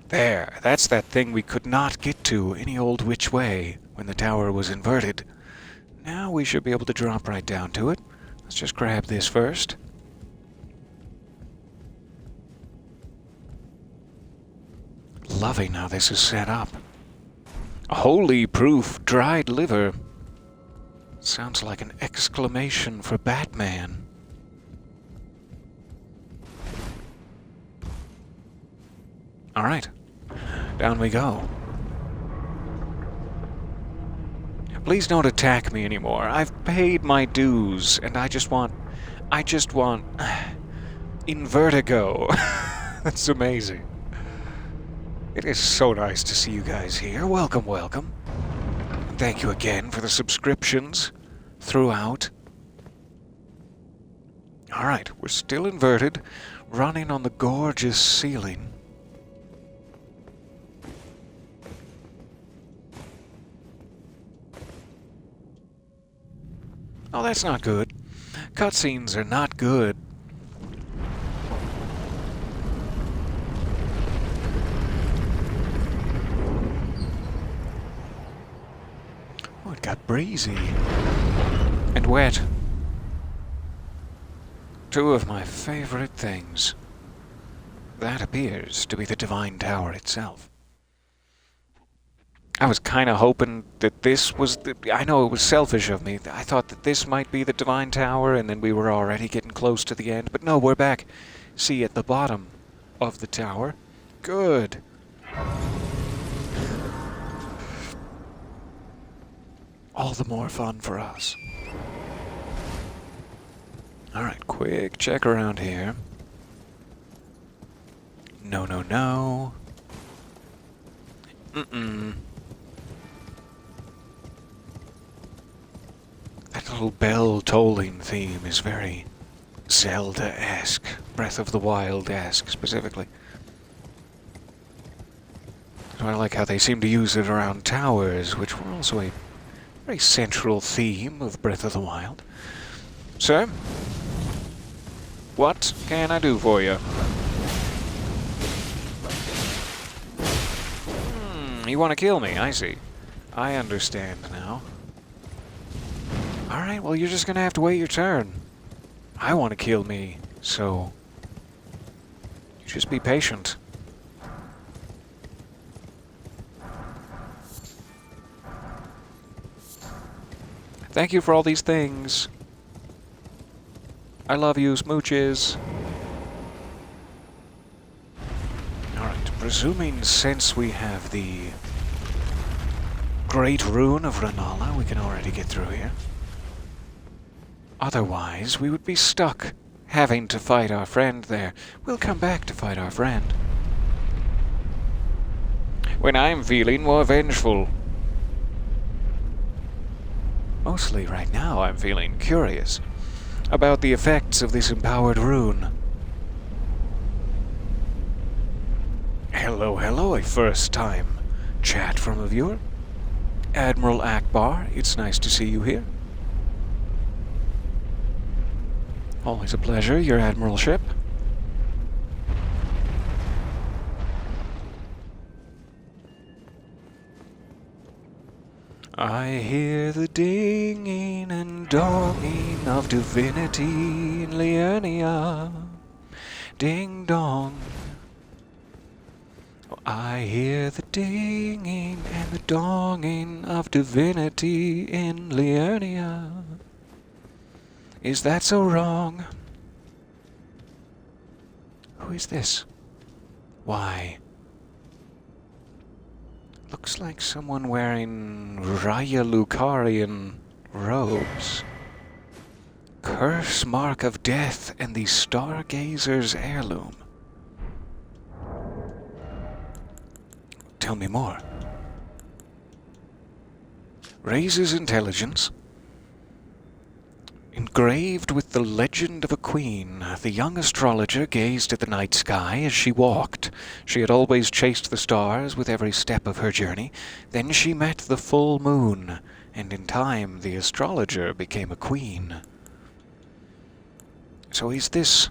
There, that's that thing we could not get to any old which way when the tower was inverted. Now we should be able to drop right down to it. Let's just grab this first. Loving how this is set up. Holy proof dried liver. Sounds like an exclamation for Batman. Alright, down we go. Please don't attack me anymore. I've paid my dues, and I just want Invertigo. That's amazing. It is so nice to see you guys here. Welcome, welcome. And thank you again for the subscriptions throughout. Alright, we're still inverted, running on the gorgeous ceiling. Oh, that's not good. Cutscenes are not good. Got breezy and wet. Two of my favorite things. That appears to be the Divine Tower itself. I was kind of hoping that this was I know it was selfish of me. I thought that this might be the Divine Tower, and then we were already getting close to the end. But no, we're back. See, at the bottom of the tower. Good. All the more fun for us. Alright, quick check around here. No, no, no. Mm-mm. That little bell-tolling theme is very Zelda-esque. Breath of the Wild-esque, specifically. So I like how they seem to use it around towers, which were also a very central theme of Breath of the Wild. Sir? What can I do for you? You want to kill me, I see. I understand now. Alright, well you're just gonna have to wait your turn. I want to kill me, so... you just be patient. Thank you for all these things. I love you, smooches. Alright, presuming since we have the Great Rune of Renala, we can already get through here. Otherwise, we would be stuck having to fight our friend there. We'll come back to fight our friend. When I'm feeling more vengeful. Mostly right now I'm feeling curious about the effects of this empowered rune. Hello, hello, a first time chat from a viewer. Admiral Akbar, it's nice to see you here. Always a pleasure, your admiralship. I hear the dinging and donging of divinity in Liurnia. Ding dong. I hear the dinging and the donging of divinity in Liurnia. Is that so wrong? Who is this? Why? Looks like someone wearing Raya Lucarian robes. Curse, Mark of Death, and the Stargazer's Heirloom. Tell me more. Raises intelligence. Engraved with the legend of a queen, the young astrologer gazed at the night sky as she walked. She had always chased the stars with every step of her journey. Then she met the full moon, and in time the astrologer became a queen. So is this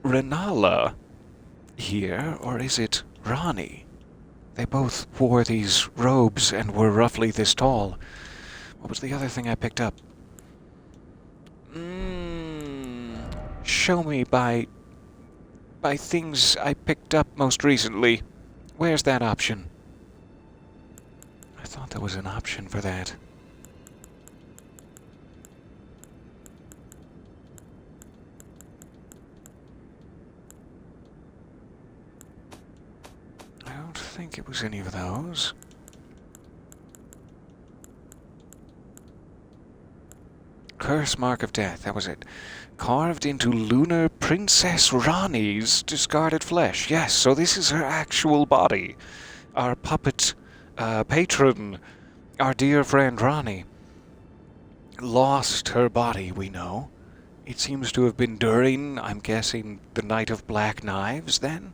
Renala here, or is it Rani? They both wore these robes and were roughly this tall. What was the other thing I picked up? Show me by things I picked up most recently. Where's that option? I thought there was an option for that. I don't think it was any of those. Curse, Mark of Death, that was it. Carved into Lunar Princess Rani's discarded flesh. Yes, so this is her actual body. Our puppet patron, our dear friend Rani, lost her body, we know. It seems to have been during, I'm guessing, the Night of Black Knives, then?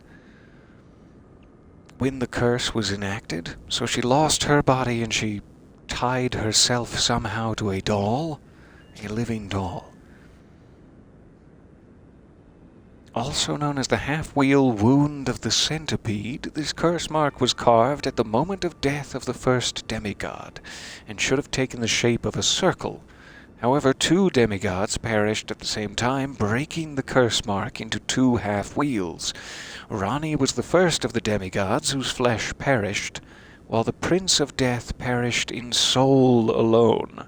When the curse was enacted. So she lost her body and she tied herself somehow to a doll. A living doll. Also known as the half-wheel wound of the centipede, this curse mark was carved at the moment of death of the first demigod, and should have taken the shape of a circle. However, 2 demigods perished at the same time, breaking the curse mark into 2 half-wheels. Ranni was the first of the demigods whose flesh perished, while the Prince of Death perished in soul alone.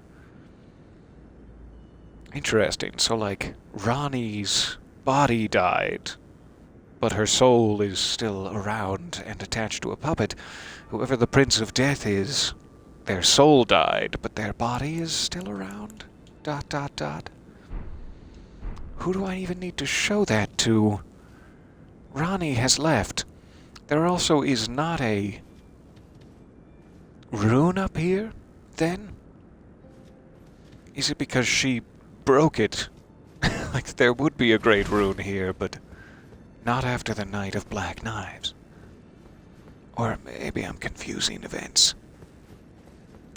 Interesting. So, like, Ranni's body died, but her soul is still around and attached to a puppet. Whoever the Prince of Death is, their soul died, but their body is still around. ... Who do I even need to show that to? Ranni has left. There also is not a rune up here, then? Is it because she broke it? Like, there would be a great rune here, but not after the Night of Black Knives. Or maybe I'm confusing events.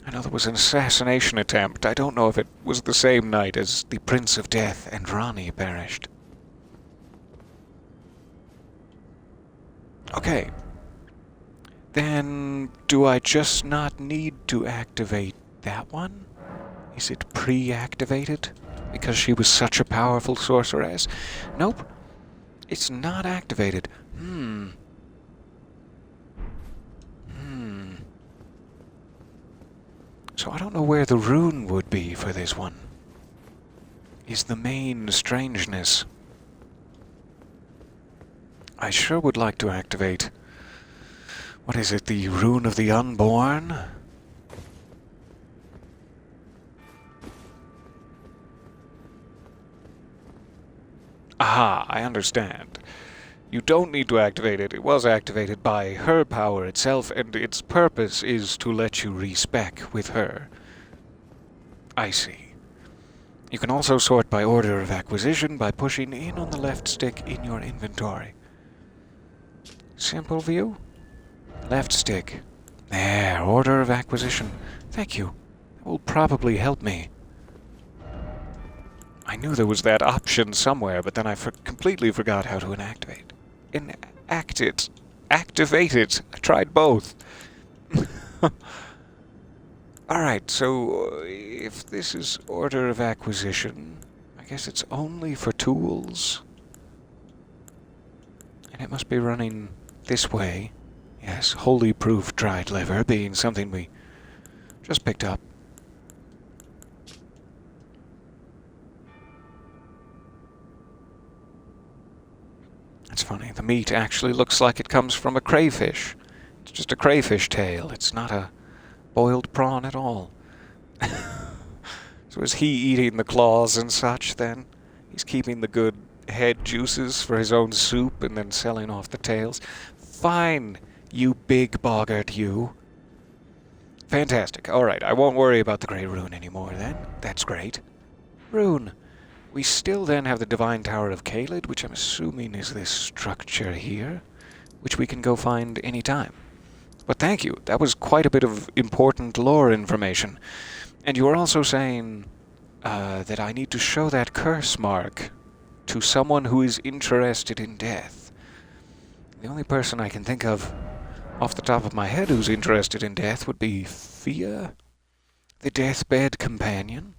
I know there was an assassination attempt. I don't know if it was the same night as the Prince of Death and Ranni perished. Okay. Then, do I just not need to activate that one? Is it pre-activated? Because she was such a powerful sorceress? Nope. It's not activated. So I don't know where the rune would be for this one. Is the main strangeness. I sure would like to activate... What is it? The Rune of the Unborn? Aha, I understand. You don't need to activate it. It was activated by her power itself, and its purpose is to let you respec with her. I see. You can also sort by order of acquisition by pushing in on the left stick in your inventory. Simple view? Left stick. There, order of acquisition. Thank you. That will probably help me. I knew there was that option somewhere, but then I completely forgot how to inactivate. Activate it. I tried both. Alright, so if this is order of acquisition, I guess it's only for tools. And it must be running this way. Yes, holy proof dried liver being something we just picked up. It's funny, the meat actually looks like it comes from a crayfish. It's just a crayfish tail. It's not a boiled prawn at all. So is he eating the claws and such, then? He's keeping the good head juices for his own soup and then selling off the tails? Fine, you big boggart, you. Fantastic. Alright, I won't worry about the Grey Rune anymore, then. That's great. Rune. We still then have the Divine Tower of Caelid, which I'm assuming is this structure here, which we can go find any time. But thank you. That was quite a bit of important lore information. And you were also saying that I need to show that curse mark to someone who is interested in death. The only person I can think of off the top of my head who's interested in death would be Fia, the deathbed companion.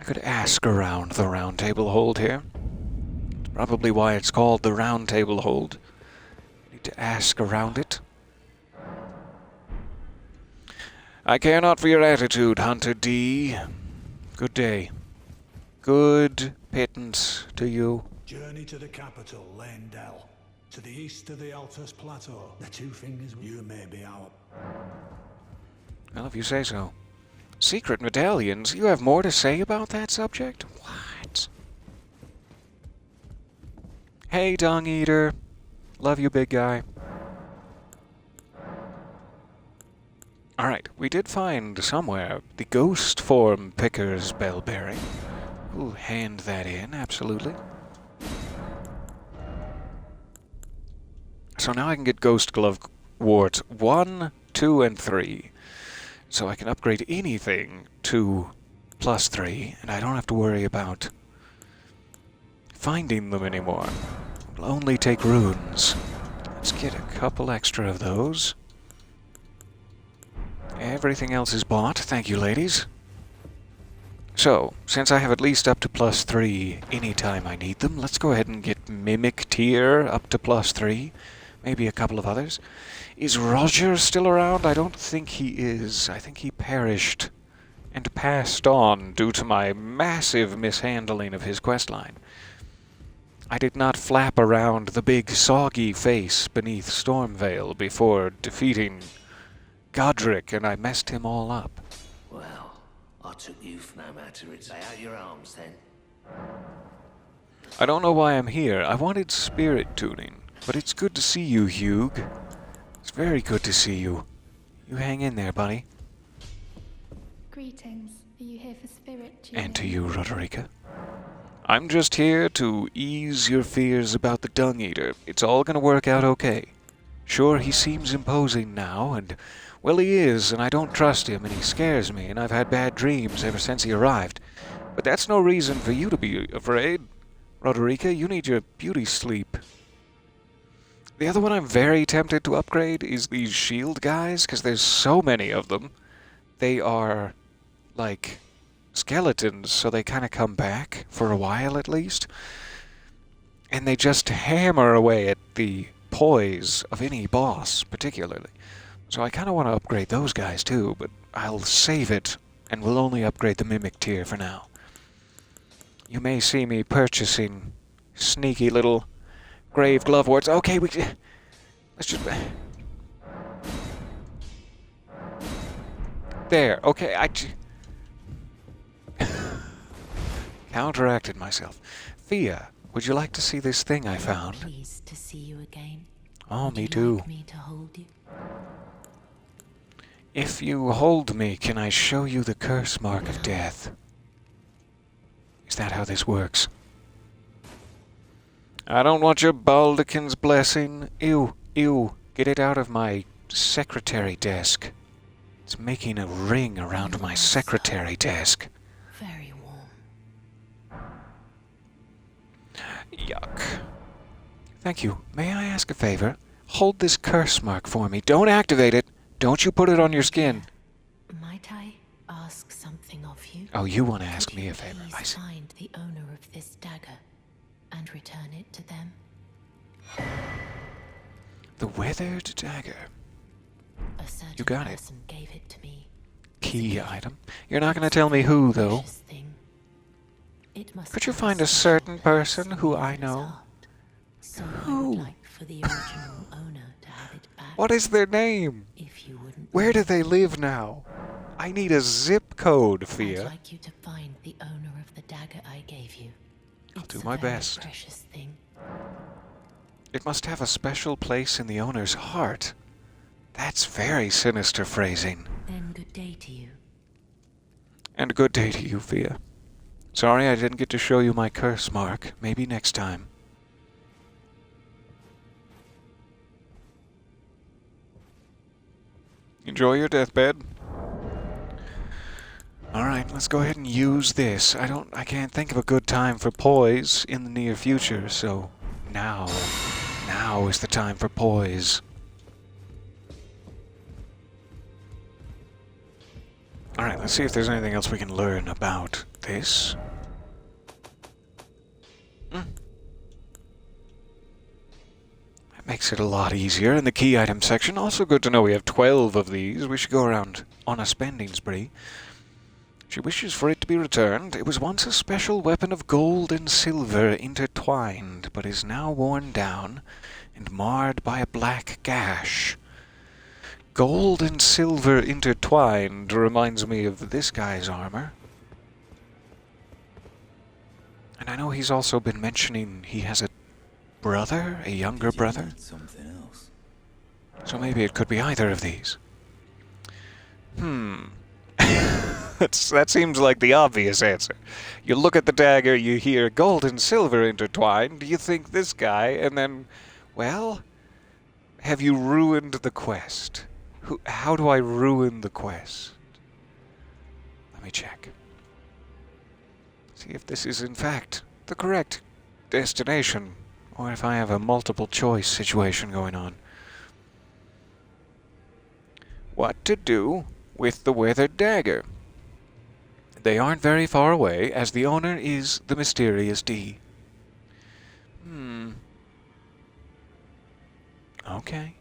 I could ask around the Round Table Hold here. It's probably why it's called the Round Table Hold. Need to ask around it. I care not for your attitude, Hunter D. Good day. Good pittance to you. Journey to the capital, Leyndell. To the east of the Altus Plateau. The two fingers, you may be our... Well, if you say so. Secret medallions? You have more to say about that subject? What? Hey, Dung Eater. Love you, big guy. Alright, we did find somewhere the ghost form picker's bell bearing. We'll hand that in, absolutely. So now I can get Ghost Glove wards 1, 2, and 3. So I can upgrade anything to +3, and I don't have to worry about finding them anymore. It'll only take runes. Let's get a couple extra of those. Everything else is bought. Thank you, ladies. So, since I have at least up to +3 anytime I need them, let's go ahead and get Mimic Tier up to +3. Maybe a couple of others. Is Roger still around? I don't think he is. I think he perished and passed on due to my massive mishandling of his questline. I did not flap around the big soggy face beneath Stormvale before defeating Godric, and I messed him all up. Well, I took you for no matter. It's out your arms then. I don't know why I'm here. I wanted spirit tuning, but it's good to see you, Hugh. It's very good to see you. You hang in there, buddy. Greetings. Are you here for spirit tuning? And to you, Roderica. I'm just here to ease your fears about the Dung Eater. It's all gonna work out okay. Sure, he seems imposing now, and, well, he is, and I don't trust him, and he scares me, and I've had bad dreams ever since he arrived. But that's no reason for you to be afraid. Roderica, you need your beauty sleep. The other one I'm very tempted to upgrade is these shield guys, because there's so many of them. They are, like, skeletons, so they kind of come back, for a while at least. And they just hammer away at the poise of any boss, particularly. So I kind of want to upgrade those guys too, but I'll save it, and we'll only upgrade the Mimic tier for now. You may see me purchasing sneaky little grave glove wards. Okay, let's just... There, okay, counteracted myself. Fia, would you like to see this thing I found? Pleased to see you again. Oh, Would me you too. like me to hold you? If you hold me, can I show you the curse mark of death? Is that how this works? I don't want your Baldekin's blessing. Ew, ew. Get it out of my secretary desk. It's making a ring around my secretary desk. Very warm. Yuck. Thank you. May I ask a favor? Hold this curse mark for me. Don't activate it. Don't you put it on your skin. Might I ask something of you? Oh, you want to ask Could me you a favor. I please see. find the owner of this dagger and return it to them? The weathered dagger. A certain You got it. person gave it to me. Key item. You're not going to tell me who, though. Precious thing. It must Could you have find a special certain place person in who the I owner's know? heart. So I Who? would like for the original owner to have it back. What is their name? If you wouldn't Where do mind. they live now? I need a zip code, I'd Fia. like you to find the owner of the dagger I gave you. I'll It's do a my very best. precious thing. It must have a special place in the owner's heart. That's very sinister phrasing. Then good day to you. And good day to you, Fia. Sorry I didn't get to show you my curse mark. Maybe next time. Enjoy your deathbed. Alright, let's go ahead and use this. I can't think of a good time for poise in the near future, so now is the time for poise. Alright, let's see if there's anything else we can learn about this. That makes it a lot easier in the key item section. Also good to know we have 12 of these. We should go around on a spending spree. She wishes for it to be returned. It was once a special weapon of gold and silver intertwined, but is now worn down and marred by a black gash. Gold and silver intertwined reminds me of this guy's armor. And I know he's also been mentioning he has a brother, a younger brother. Something else. So maybe it could be either of these. That seems like the obvious answer. You look at the dagger, you hear gold and silver intertwined, you think this guy, and then, well, have you ruined the quest? How do I ruin the quest? Let me check. See if this is in fact the correct destination, or if I have a multiple choice situation going on. What to do with the weathered dagger? they aren't very far away, as the owner is the mysterious D. Okay.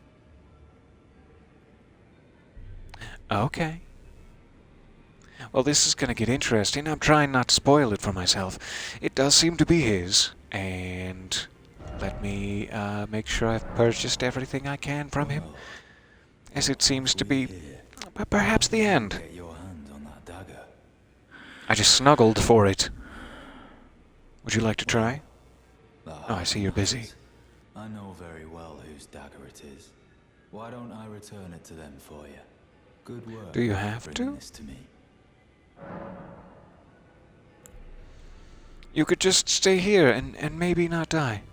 Okay. Well, this is going to get interesting. I'm trying not to spoil it for myself. It does seem to be his, and let me make sure I've purchased everything I can from him, as it seems to be perhaps the end. Get your hands on that dagger. I just snuggled for it. Would you like to try? Oh, I see you're busy. I know very well whose dagger it is. Why don't I return it to them for you? Good work. Do you have bringing to? this to me. You could just stay here and maybe not die.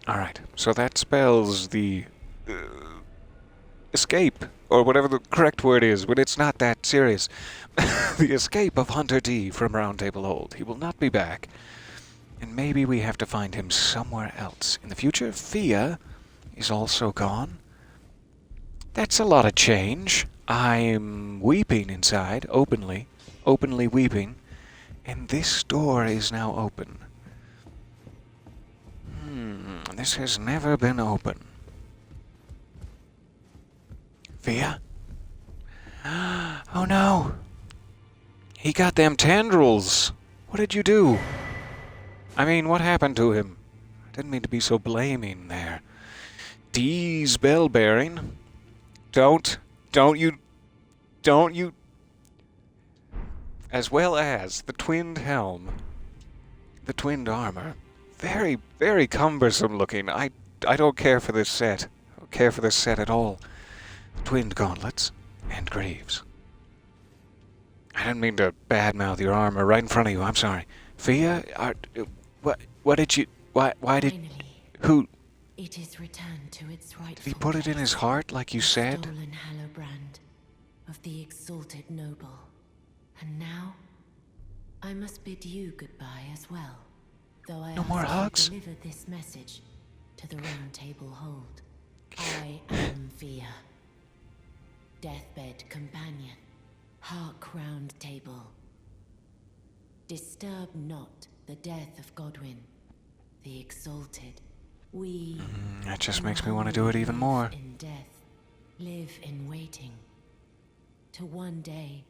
Alright, so that spells the escape, or whatever the correct word is, but it's not that serious. The escape of Hunter D from Round Table Hold. He will not be back. And maybe we have to find him somewhere else. In the future, Fia is also gone. That's a lot of change. I'm weeping inside, openly weeping. And this door is now open. This has never been open. Fia? Oh no! He got them tendrils! What did you do? I mean, what happened to him? I didn't mean to be so blaming there. D's bell bearing. Don't you... As well as the twinned helm. The twinned armor. Very, very cumbersome looking. I don't care for this set. I don't care for this set at all. Twinned gauntlets and greaves. I didn't mean to badmouth your armor right in front of you. I'm sorry. Fia, what did you... Why did... Finally, Who... it is returned to its rightful Did he put it in his place. heart like you said? Stolen hallow brand of the exalted noble. And now, I must bid you goodbye as well. Though I No more ask you hugs? to deliver this message to the Round Table Hold. I am Fia. Deathbed companion. Hark Round Table. Disturb not the death of Godwyn, the exalted. We That just makes me want to do it even more. live in death, live in waiting. To one day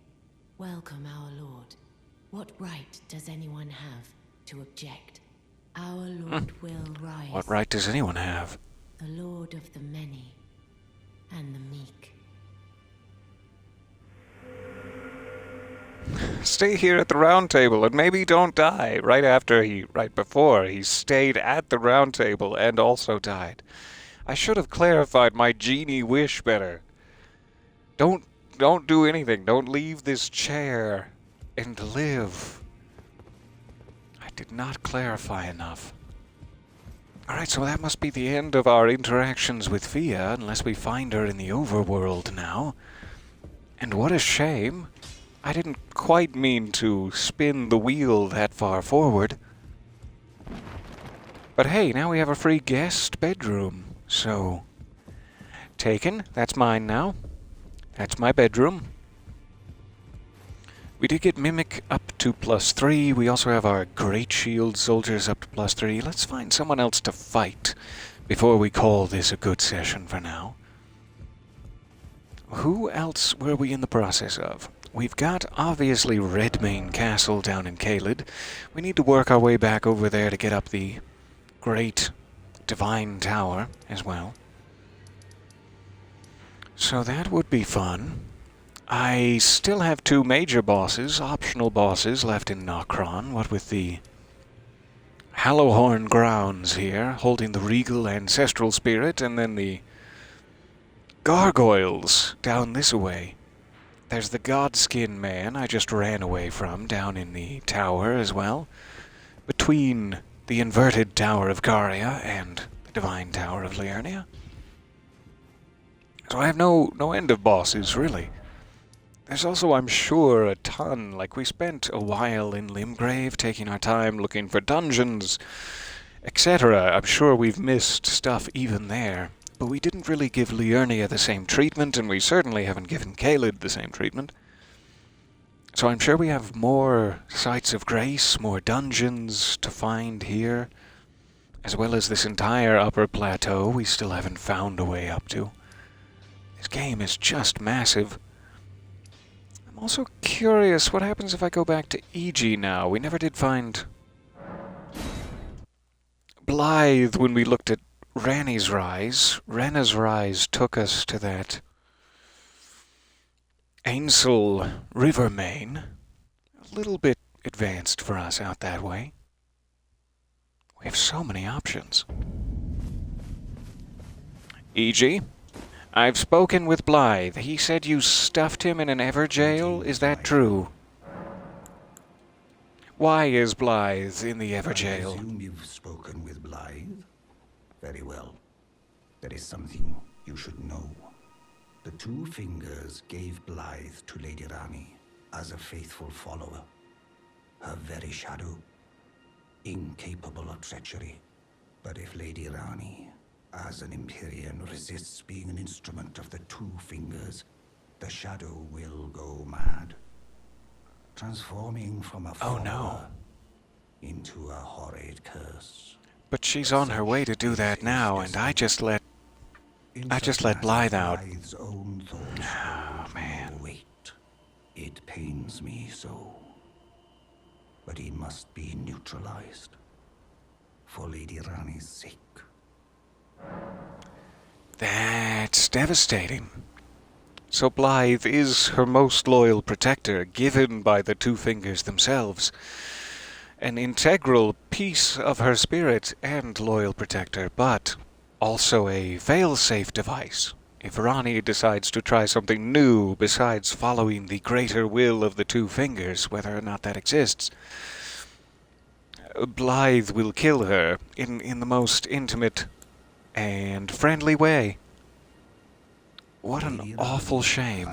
welcome our Lord. What right does anyone have to object? Our Lord will rise. What right does anyone have? The Lord of the many and the meek. Stay here at the round table and maybe don't die. Right before he stayed at the round table and also died. I should have clarified my genie wish better. Don't do anything. Don't leave this chair and live. I did not clarify enough. Alright, so that must be the end of our interactions with Fia, unless we find her in the overworld now. And what a shame. I didn't quite mean to spin the wheel that far forward. But hey, now we have a free guest bedroom, so... Taken. That's mine now. That's my bedroom. We did get Mimic up to +3. We also have our Great Shield soldiers up to +3. Let's find someone else to fight before we call this a good session for now. Who else were we in the process of? We've got, obviously, Redmane Castle down in Caelid. We need to work our way back over there to get up the Great Divine Tower as well. So that would be fun. I still have 2 major bosses, optional bosses, left in Nokron. What with the Hallowhorn grounds here, holding the regal ancestral spirit, and then the gargoyles down this way. There's the Godskin man I just ran away from down in the tower as well, between the Inverted Tower of Caria and the Divine Tower of Liurnia. So I have no end of bosses, really. There's also, I'm sure, a ton. Like, we spent a while in Limgrave, taking our time looking for dungeons etc. I'm sure we've missed stuff even there. But we didn't really give Liurnia the same treatment, and we certainly haven't given Caelid the same treatment. So I'm sure we have more sites of grace, more dungeons to find here, as well as this entire upper plateau we still haven't found a way up to. This game is just massive. I'm also curious what happens if I go back to EG now. We never did find Blythe when we looked at Ranni's Rise. Renna's Rise took us to that Ainsel River main. A little bit advanced for us out that way. We have so many options. E.G., I've spoken with Blythe. He said you stuffed him in an Everjail. Is that true? Why is Blythe in the I Everjail? presume you've spoken with Blythe? Very well. There is something you should know. The Two Fingers gave Blythe to Lady Rani as a faithful follower. Her very shadow, incapable of treachery. But if Lady Rani, as an Empyrean, resists being an instrument of the Two Fingers, the shadow will go mad, transforming from a follower into a horrid curse. But she's on her way to do that now, and I just let Blythe out. Blythe's own thoughts hold man. no weight. It pains me so. But he must be neutralized. For Lady Rani's sake. That's devastating. So Blythe is her most loyal protector, given by the Two Fingers themselves. An integral piece of her spirit and loyal protector, but also a fail-safe device. If Rani decides to try something new besides following the greater will of the Two Fingers, whether or not that exists, Blythe will kill her in the most intimate and friendly way. What an awful shame.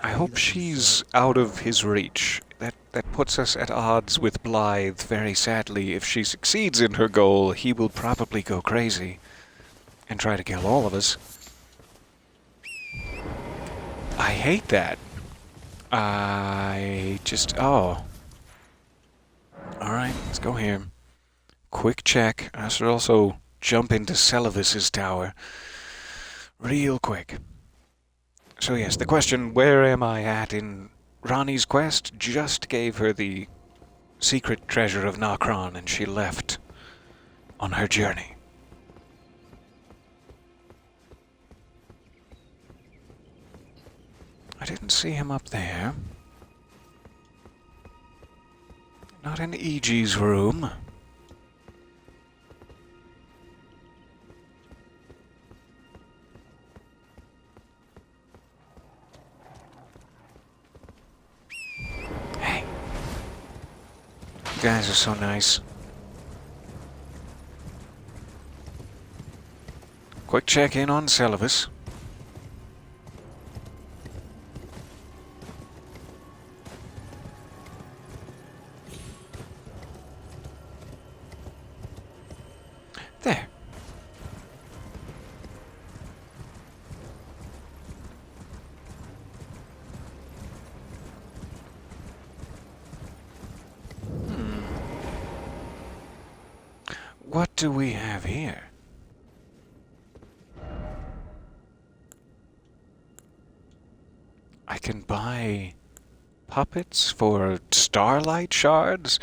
I hope she's out of his reach. That puts us at odds with Blythe very sadly. If she succeeds in her goal, he will probably go crazy and try to kill all of us. I hate that. Oh. Alright, let's go here. Quick check. I should also jump into Celivis's tower. Real quick. So yes, the question, where am I at in Rani's quest, just gave her the secret treasure of Nokron, and she left on her journey. I didn't see him up there. Not in E.G.'s room. Hey. You guys are so nice. Quick check-in on Celivis. There. What do we have here? I can buy puppets for starlight shards?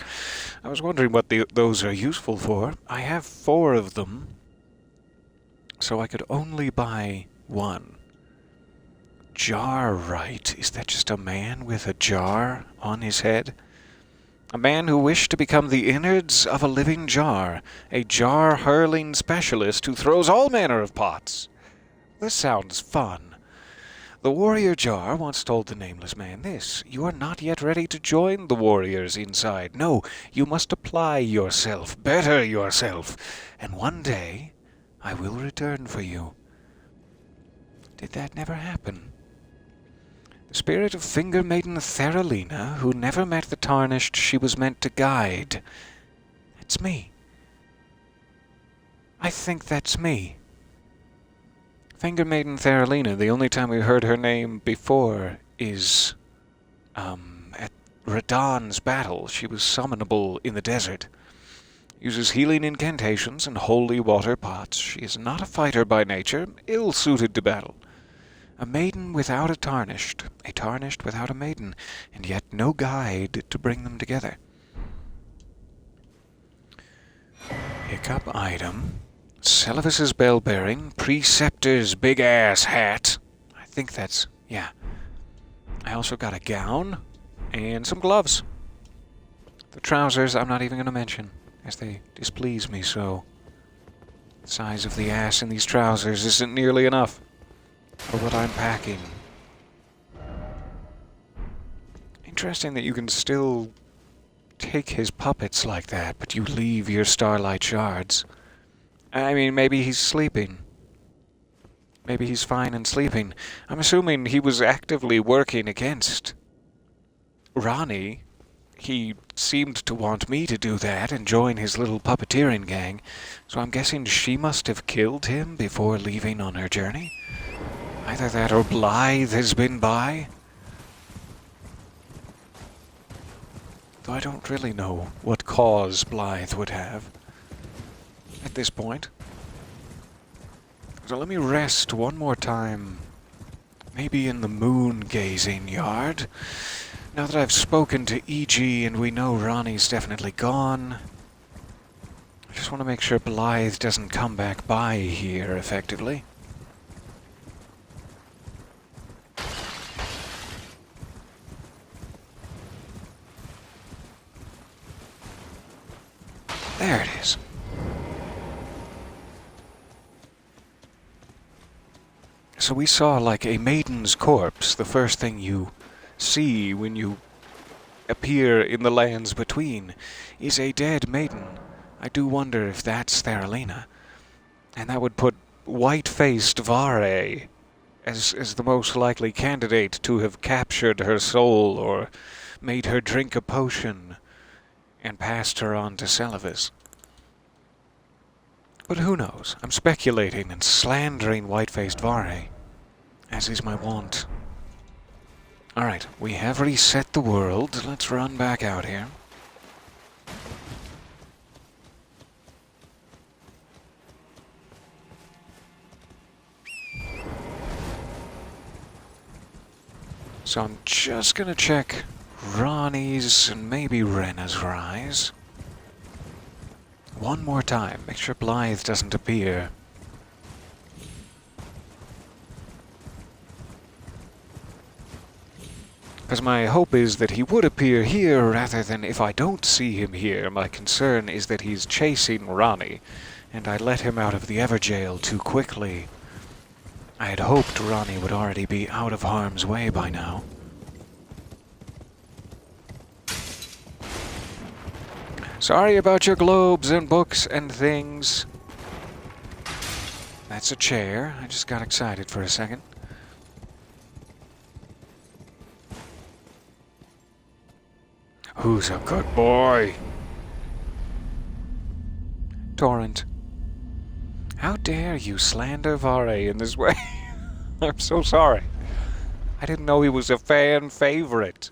I was wondering what those are useful for. I have 4 of them, so I could only buy 1. Jar right? Is that just a man with a jar on his head? A man who wished to become the innards of a living jar, a jar-hurling specialist who throws all manner of pots. This sounds fun. The warrior jar once told the nameless man this: "You are not yet ready to join the warriors inside. No, you must apply yourself, better yourself, and one day I will return for you." Did that never happen? The spirit of Finger Maiden Theralina, who never met the tarnished she was meant to guide. It's me. I think that's me. Finger Maiden Theralina, the only time we heard her name before is, at Radahn's battle. She was summonable in the desert. Uses healing incantations and holy water pots. She is not a fighter by nature, ill-suited to battle. A maiden without a tarnished without a maiden, and yet no guide to bring them together. Pick up item. Celivis's bell bearing, Preceptor's big ass hat. I think that's, yeah. I also got a gown and some gloves. The trousers I'm not even going to mention, as they displease me so. The size of the ass in these trousers isn't nearly enough for what I'm packing. Interesting that you can still take his puppets like that, but you leave your starlight shards. I mean, maybe he's sleeping. Maybe he's fine and sleeping. I'm assuming he was actively working against Ranni. He seemed to want me to do that and join his little puppeteering gang, so I'm guessing she must have killed him before leaving on her journey. Either that or Blythe has been by. Though I don't really know what cause Blythe would have at this point. So let me rest one more time. Maybe in the moon-gazing yard. Now that I've spoken to E.G. and we know Ranni's definitely gone, I just want to make sure Blythe doesn't come back by here effectively. There it is. So we saw like a maiden's corpse, the first thing you see when you appear in the lands between, is a dead maiden. I do wonder if that's Theralina. And that would put white-faced Vare as the most likely candidate to have captured her soul or made her drink a potion and passed her on to Celivis. But who knows? I'm speculating and slandering white-faced Vare, as is my wont. Alright, we have reset the world. Let's run back out here. So I'm just gonna check Ranni's and maybe Renna's rise. One more time, make sure Blythe doesn't appear. Because my hope is that he would appear here rather than if I don't see him here. My concern is that he's chasing Ranni, and I let him out of the Everjail too quickly. I had hoped Ranni would already be out of harm's way by now. Sorry about your globes and books and things. That's a chair. I just got excited for a second. Who's a good boy? Torrent. How dare you slander Vare in this way? I'm so sorry. I didn't know he was a fan favorite.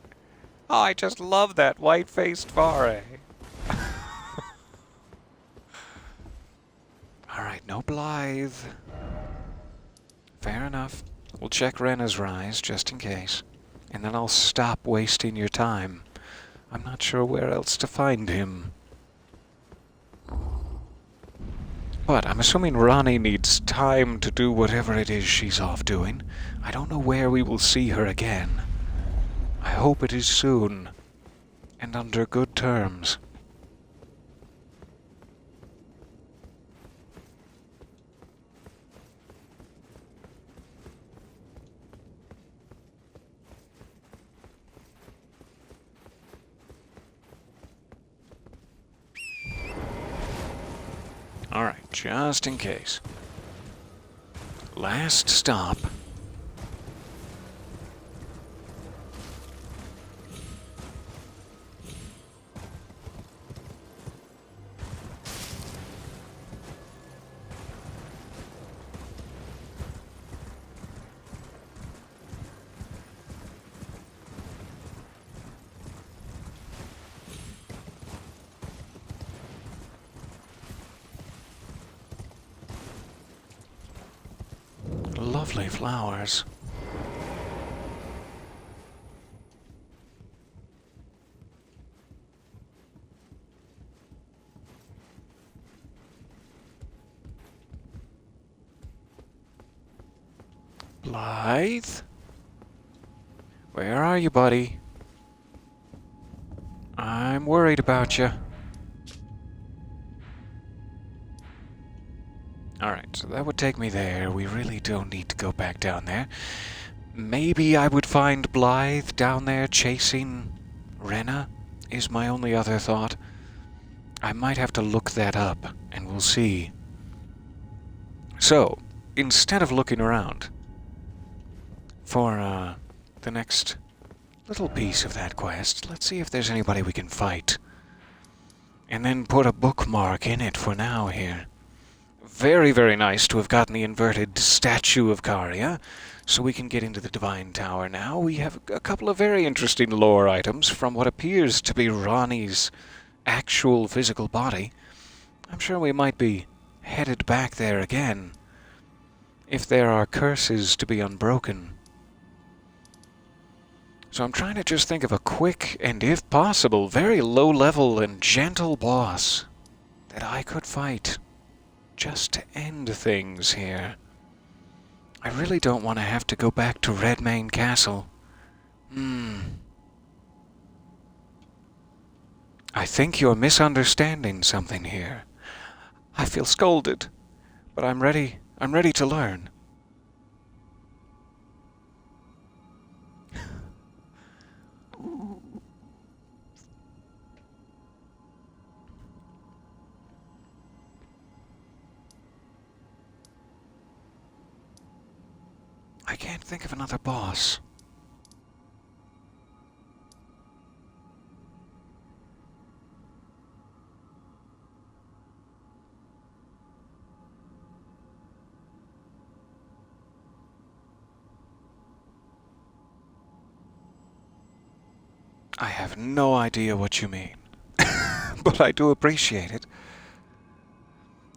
Oh, I just love that white-faced Vare. Alright, no Blythe. Fair enough. We'll check Renna's rise, just in case. And then I'll stop wasting your time. I'm not sure where else to find him. But I'm assuming Ranni needs time to do whatever it is she's off doing. I don't know where we will see her again. I hope it is soon. And under good terms. Alright, just in case. Last stop. lovely flowers. Blythe? Where are you, buddy? I'm worried about you. Alright, so that would take me there. We really don't need to go back down there. Maybe I would find Blythe down there chasing Rena, is my only other thought. I might have to look that up, and we'll see. So, instead of looking around for the next little piece of that quest, let's see if there's anybody we can fight. And then put a bookmark in it for now here. Very, very nice to have gotten the inverted statue of Caria, so we can get into the Divine Tower now. We have a couple of very interesting lore items from what appears to be Ronnie's actual physical body. I'm sure we might be headed back there again, if there are curses to be unbroken. So I'm trying to just think of a quick, and if possible, very low-level and gentle boss that I could fight, just to end things here. I really don't want to have to go back to Redmane Castle. I think you're misunderstanding something here. I feel scolded, but I'm ready to learn. I can't think of another boss. I have no idea what you mean, but I do appreciate it.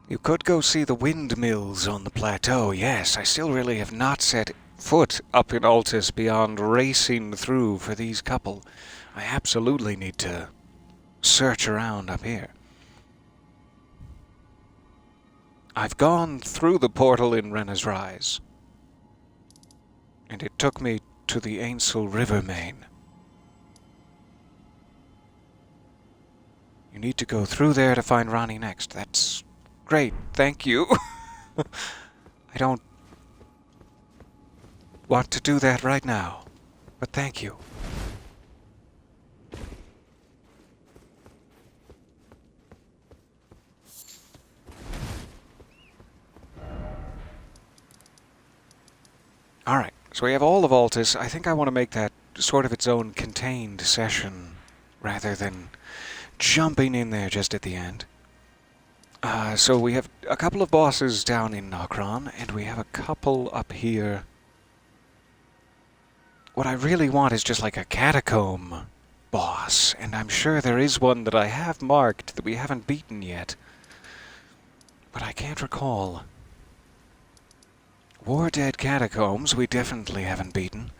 You could go see the windmills on the plateau, yes. I still really have not set foot up in Altus beyond racing through for these couple. I absolutely need to search around up here. I've gone through the portal in Rena's Rise, and it took me to the Ainsel River main. You need to go through there to find Ronnie next. That's great, thank you. I don't want to do that right now, but thank you. Alright, so we have all of Altus. I think I want to make that sort of its own contained session, rather than jumping in there just at the end. So we have a couple of bosses down in Nokron, and we have a couple up here. What I really want is just like a catacomb boss, and I'm sure there is one that I have marked that we haven't beaten yet, but I can't recall. War Dead Catacombs we definitely haven't beaten.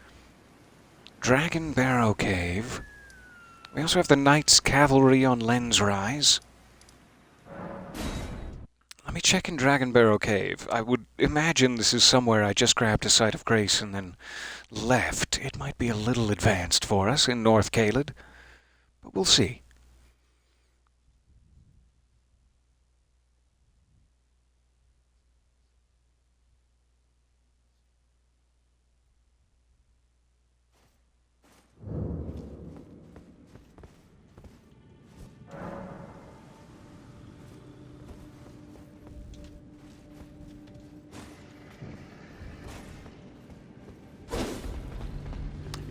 Dragon Barrow Cave. We also have the Knights Cavalry on Lens Rise. Let me check in Dragon Barrow Cave. I would imagine this is somewhere I just grabbed a Site of Grace and then left. It might be a little advanced for us in North Caelid, but we'll see.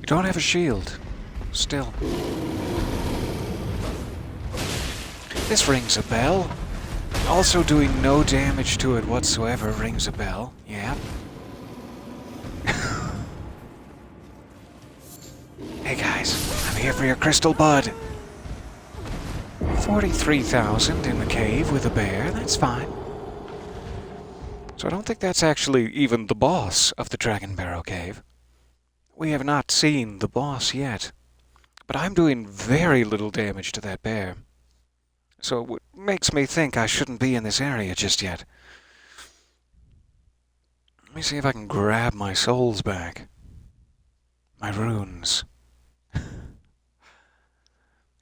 Don't have a shield. Still. This rings a bell. Also doing no damage to it whatsoever rings a bell. Yeah. Hey guys, I'm here for your crystal bud. 43,000 in the cave with a bear, that's fine. So I don't think that's actually even the boss of the Dragon Barrow Cave. We have not seen the boss yet. But I'm doing very little damage to that bear. So it makes me think I shouldn't be in this area just yet. Let me see if I can grab my souls back. My runes.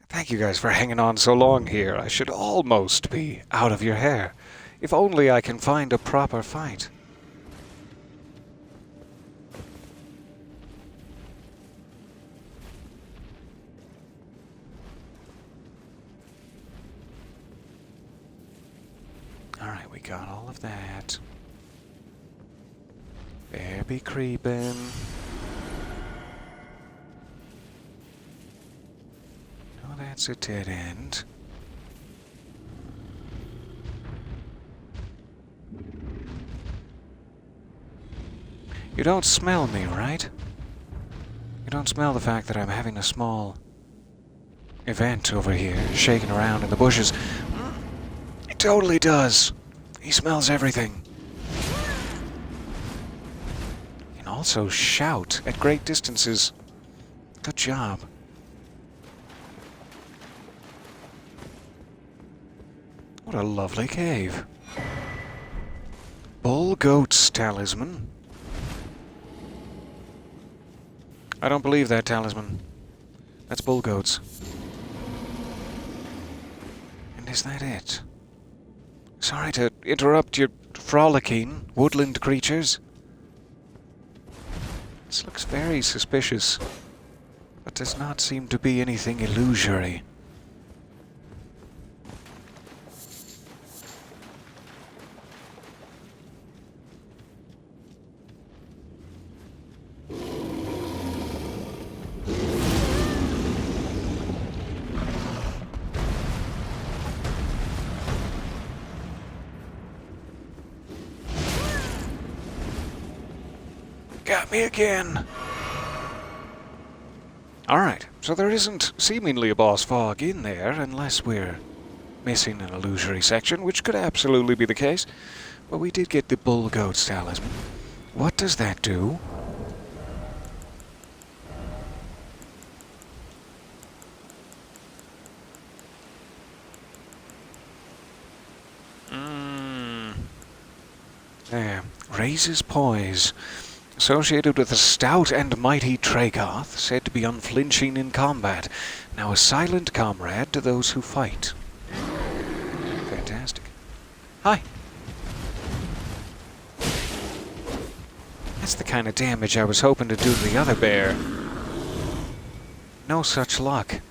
Thank you guys for hanging on so long here. I should almost be out of your hair. If only I can find a proper fight. Alright, we got all of that. Bear be creeping. Oh, that's a dead end. You don't smell me, right? You don't smell the fact that I'm having a small event over here, shaking around in the bushes. He totally does. He smells everything. He can also shout at great distances. Good job. What a lovely cave. Bull Goat's talisman. I don't believe that talisman. That's Bull Goat's. And is that it? Sorry to interrupt your frolicking, woodland creatures. This looks very suspicious, but does not seem to be anything illusory. Got me again. Alright, so there isn't seemingly a boss fog in there, unless we're missing an illusory section, which could absolutely be the case. But we did get the Bull Goat's talisman. What does that do? There. Raises poise. Associated with a stout and mighty Tragoth, said to be unflinching in combat, now a silent comrade to those who fight. Fantastic. Hi. That's the kind of damage I was hoping to do to the other bear. No such luck.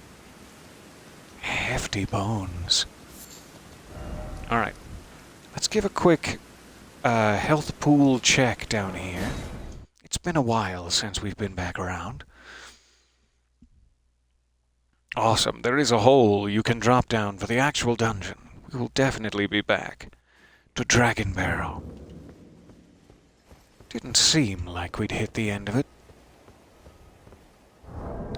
Hefty bones. Alright. Let's give a quick health pool check down here. It's been a while since we've been back around. Awesome. There is a hole you can drop down for the actual dungeon. We will definitely be back to Dragon Barrow. Didn't seem like we'd hit the end of it.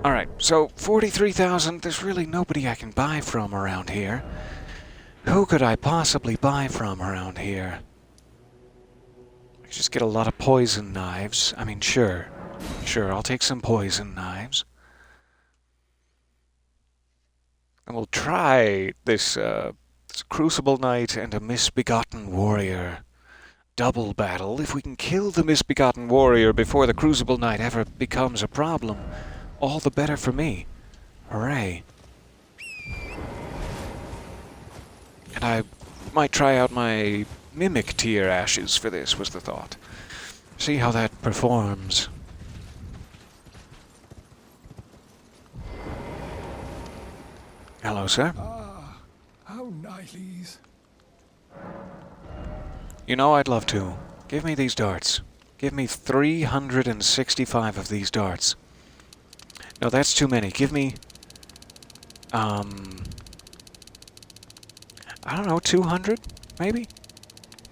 Alright, so 43,000, there's really nobody I can buy from around here. Who could I possibly buy from around here? I just get a lot of poison knives. I mean, sure, I'll take some poison knives. And we'll try this Crucible Knight and a Misbegotten Warrior double battle. If we can kill the Misbegotten Warrior before the Crucible Knight ever becomes a problem, all the better for me. Hooray. And I might try out my Mimic tier ashes for this, was the thought. See how that performs. Hello, sir. Ah, how nice. You know I'd love to. Give me these darts. Give me 365 of these darts. No, that's too many. Give me... I don't know, 200? Maybe?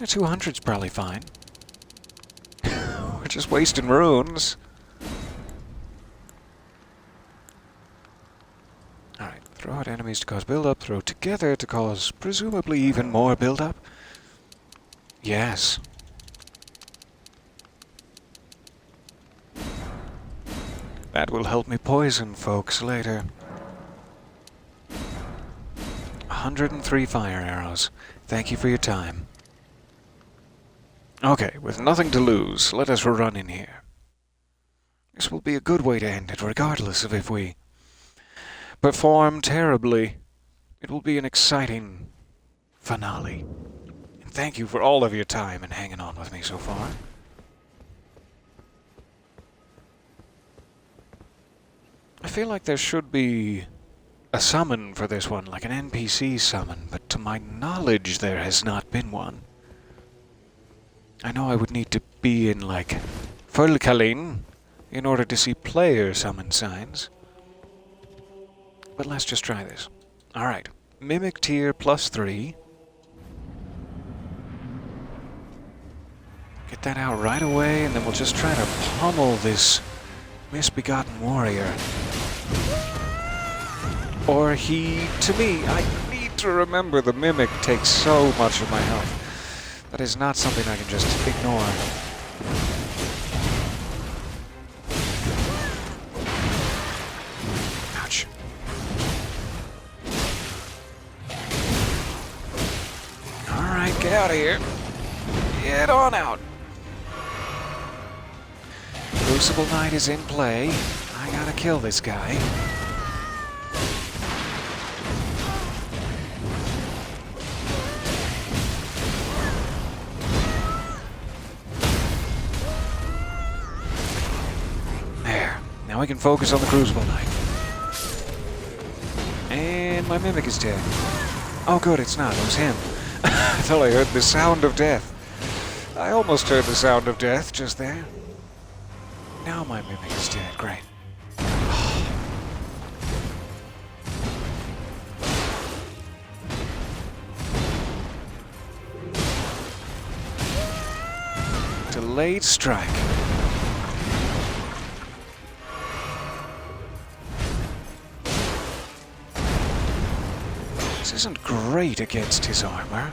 Yeah, 200's probably fine. We're just wasting runes. Alright, throw at enemies to cause build-up, throw together to cause presumably even more build-up. Yes. That will help me poison folks later. 103 fire arrows. Thank you for your time. Okay, with nothing to lose, let us run in here. This will be a good way to end it, regardless of if we perform terribly. It will be an exciting finale. And thank you for all of your time and hanging on with me so far. I feel like there should be a summon for this one, like an NPC summon, but to my knowledge there has not been one. I know I would need to be in, like, Fölkalin in order to see player summon signs. But let's just try this. Alright, Mimic tier +3. Get that out right away, and then we'll just try to pummel this misbegotten warrior. Or he, to me, I need to remember the Mimic takes so much of my health. That is not something I can just ignore. Ouch. Alright, get out of here. Get on out. Crucible Knight is in play. I gotta kill this guy. There. Now we can focus on the Crucible Knight. And my Mimic is dead. Oh good, it's not. It was him. I thought I heard the sound of death. I almost heard the sound of death just there. Now my Mimic is dead. Great. Delayed strike. This isn't great against his armor.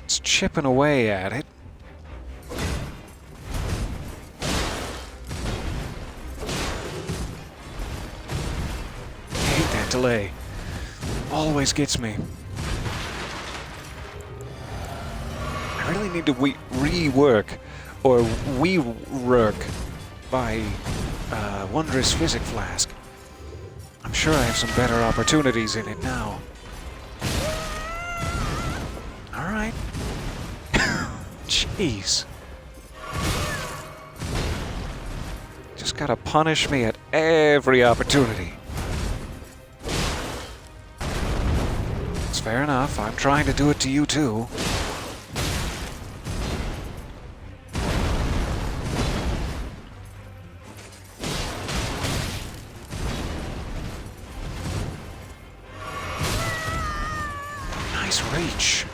It's chipping away at it. Delay always gets me. I really need to rework or rework my Wondrous Physic Flask. I'm sure I have some better opportunities in it now. Alright. Jeez. Just gotta punish me at every opportunity. Fair enough. I'm trying to do it to you too. Nice reach.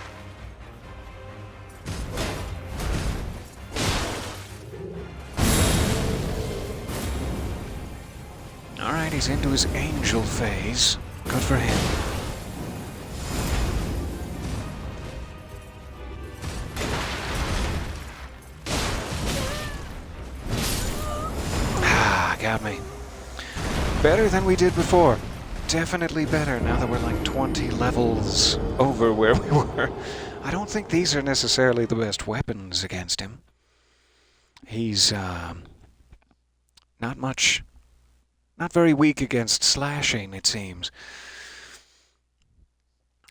Alright, he's into his angel phase. Good for him. Got me. Better than we did before. Definitely better now that we're like 20 levels over where we were. I don't think these are necessarily the best weapons against him. He's not very weak against slashing, it seems.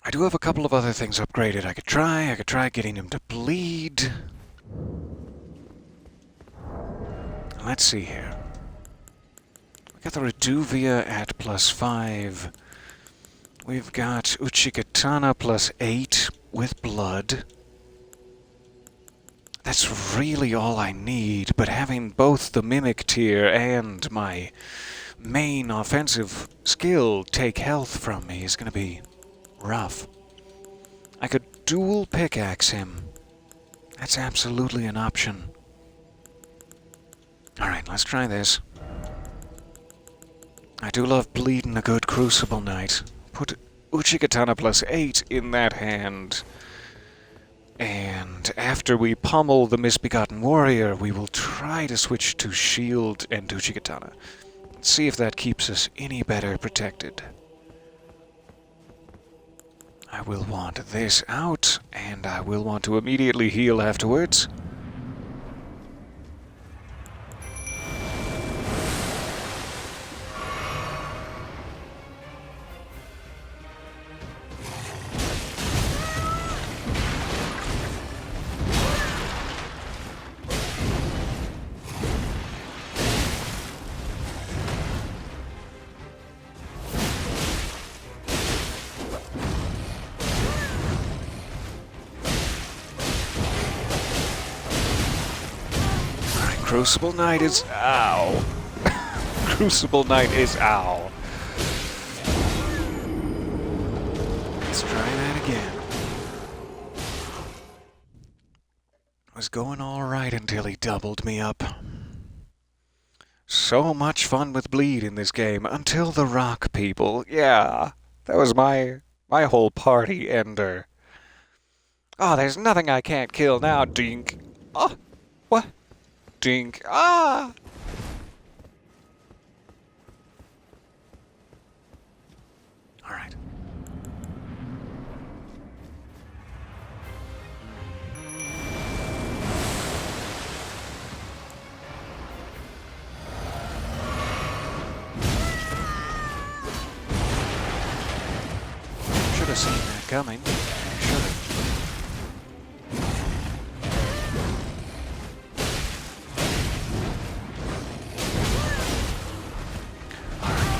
I do have a couple of other things upgraded I could try getting him to bleed. Let's see here. Got the Reduvia at +5. We've got Uchigatana +8 with blood. That's really all I need, but having both the Mimic tier and my main offensive skill take health from me is going to be rough. I could dual pickaxe him. That's absolutely an option. Alright, let's try this. I do love bleeding a good Crucible Knight. Put Uchigatana +8 in that hand. And after we pummel the misbegotten warrior, we will try to switch to shield and Uchigatana. See if that keeps us any better protected. I will want this out, and I will want to immediately heal afterwards. Crucible Knight is ow. Crucible Knight is ow. Let's try that again. It was going alright until he doubled me up. So much fun with bleed in this game until the rock people. Yeah, that was my whole party ender. Oh, there's nothing I can't kill now, dink. Oh, what? Dink. Ah! Alright. Should have seen that coming. Should have.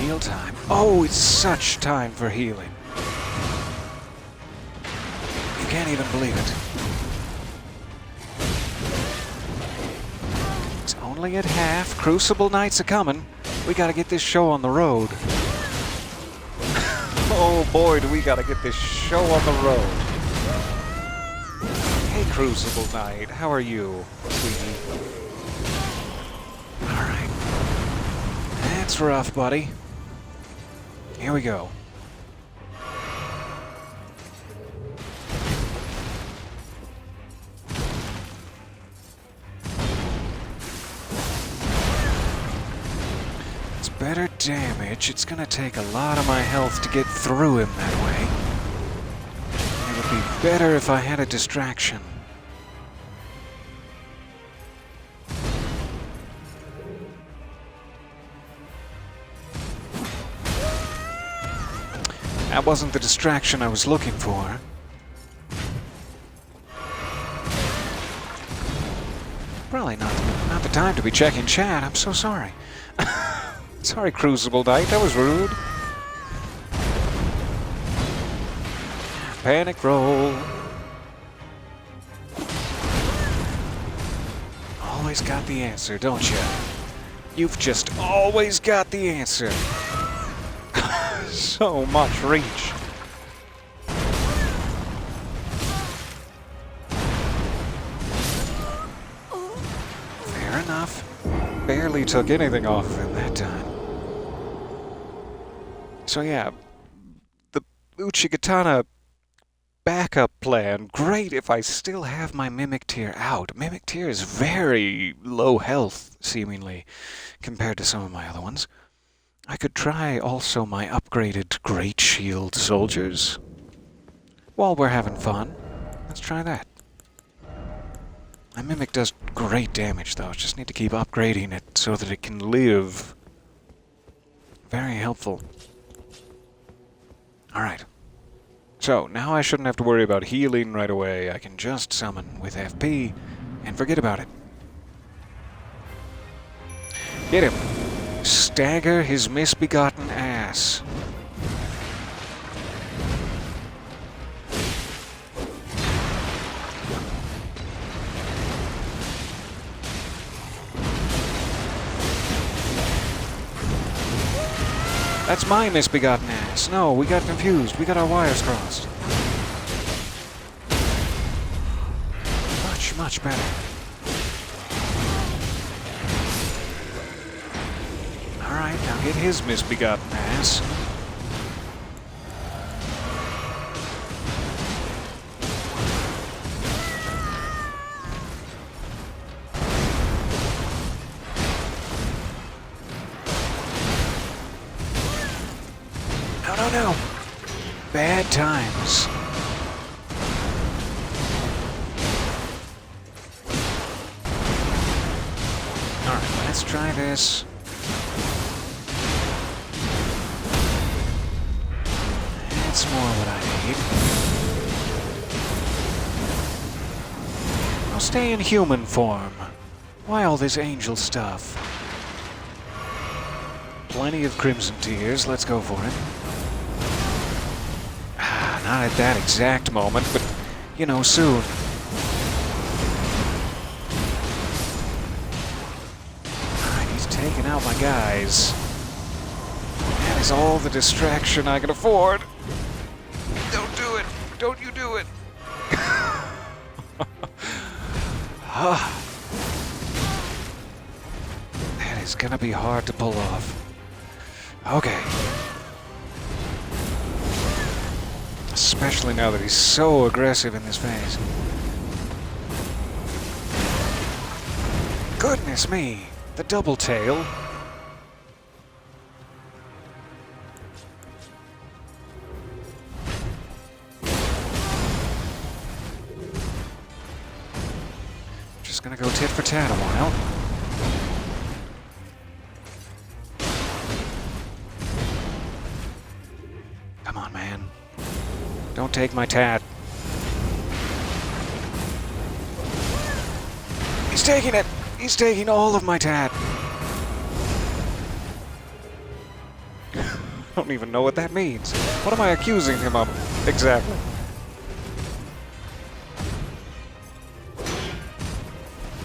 Heal time. Oh, it's such time for healing. You can't even believe it. It's only at half. Crucible Knights are coming. We gotta get this show on the road. Oh boy, do we gotta get this show on the road. Hey, Crucible Knight, how are you, sweetie? Alright. That's rough, buddy. Here we go. It's better damage. It's gonna take a lot of my health to get through him that way. It would be better if I had a distraction. That wasn't the distraction I was looking for. Probably not the time to be checking chat. I'm so sorry. Sorry, Crucible Knight. That was rude. Panic roll. Always got the answer, don't you? You've just always got the answer. So much reach. Fair enough. Barely took anything off of him that time. So yeah, the Uchigatana backup plan, great if I still have my Mimic Tier out. Mimic Tier is very low health, seemingly, compared to some of my other ones. I could try also my upgraded Great Shield soldiers. While we're having fun, let's try that. My Mimic does great damage though, just need to keep upgrading it so that it can live. Very helpful. Alright. So, now I shouldn't have to worry about healing right away. I can just summon with FP and forget about it. Get him! Stagger his misbegotten ass. That's my misbegotten ass. No, we got confused. We got our wires crossed. Much, much better. Alright, now get his misbegotten ass. no! Bad times. Alright, let's try this. That's more what I need. I'll stay in human form. Why all this angel stuff? Plenty of crimson tears, let's go for it. Not at that exact moment, but, you know, soon. Alright, he's taking out my guys. That is all the distraction I can afford. Don't do it! Don't you do it! That is gonna be hard to pull off. Okay. Especially now that he's so aggressive in this phase. Goodness me! The double tail. Just gonna go tit for tat a while. Come on, man. Don't take my tat. He's taking it! He's taking all of my tat! I don't even know what that means. What am I accusing him of exactly?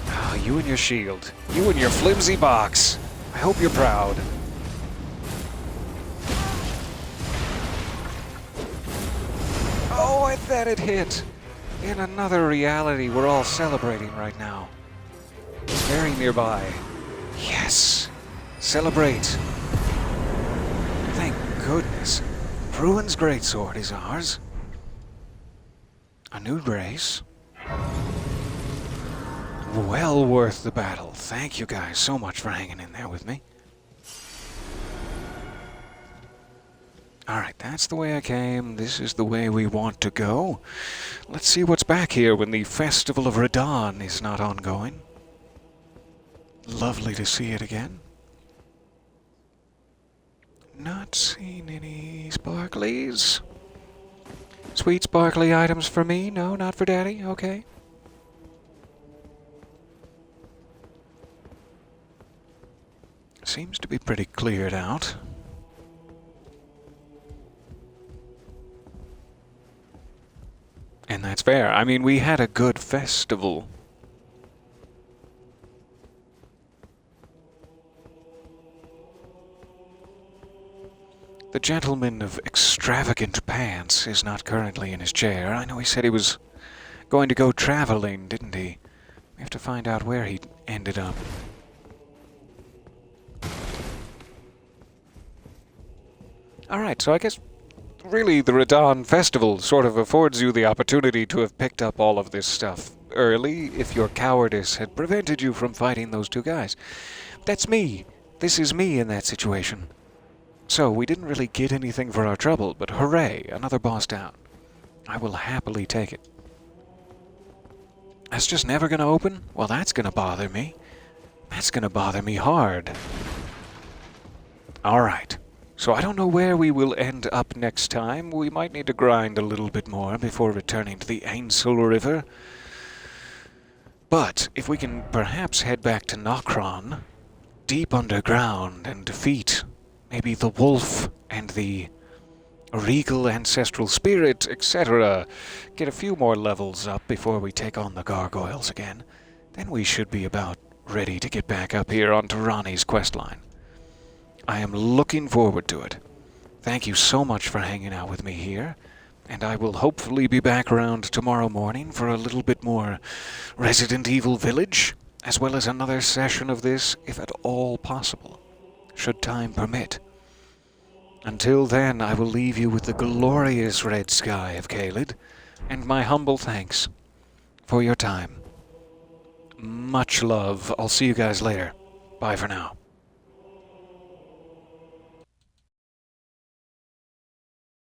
Ah, you and your shield. You and your flimsy box. I hope you're proud. Oh, I thought it hit. In another reality we're all celebrating right now. It's very nearby. Yes. Celebrate. Thank goodness. Bruin's greatsword is ours. A new grace. Well worth the battle. Thank you guys so much for hanging in there with me. Alright, that's the way I came. This is the way we want to go. Let's see what's back here when the Festival of Radon is not ongoing. Lovely to see it again. Not seen any sparklies. Sweet sparkly items for me? No, not for Daddy? Okay. Seems to be pretty cleared out. And that's fair. I mean, we had a good festival. The gentleman of extravagant pants is not currently in his chair. I know he said he was going to go traveling, didn't he? We have to find out where he ended up. Alright, so I guess really the Radon Festival sort of affords you the opportunity to have picked up all of this stuff early if your cowardice had prevented you from fighting those two guys. That's me. This is me in that situation. So, we didn't really get anything for our trouble, but hooray, another boss down. I will happily take it. That's just never gonna open? Well, that's gonna bother me. That's gonna bother me hard. Alright. So I don't know where we will end up next time. We might need to grind a little bit more before returning to the Ainsel River. But if we can perhaps head back to Nokron, deep underground, and defeat maybe the wolf and the regal ancestral spirit, etc., get a few more levels up before we take on the gargoyles again, then we should be about ready to get back up here onto Ronnie's questline. I am looking forward to it. Thank you so much for hanging out with me here, and I will hopefully be back around tomorrow morning for a little bit more Resident Evil Village, as well as another session of this, if at all possible, should time permit. Until then, I will leave you with the glorious red sky of Caelid, and my humble thanks for your time. Much love. I'll see you guys later. Bye for now.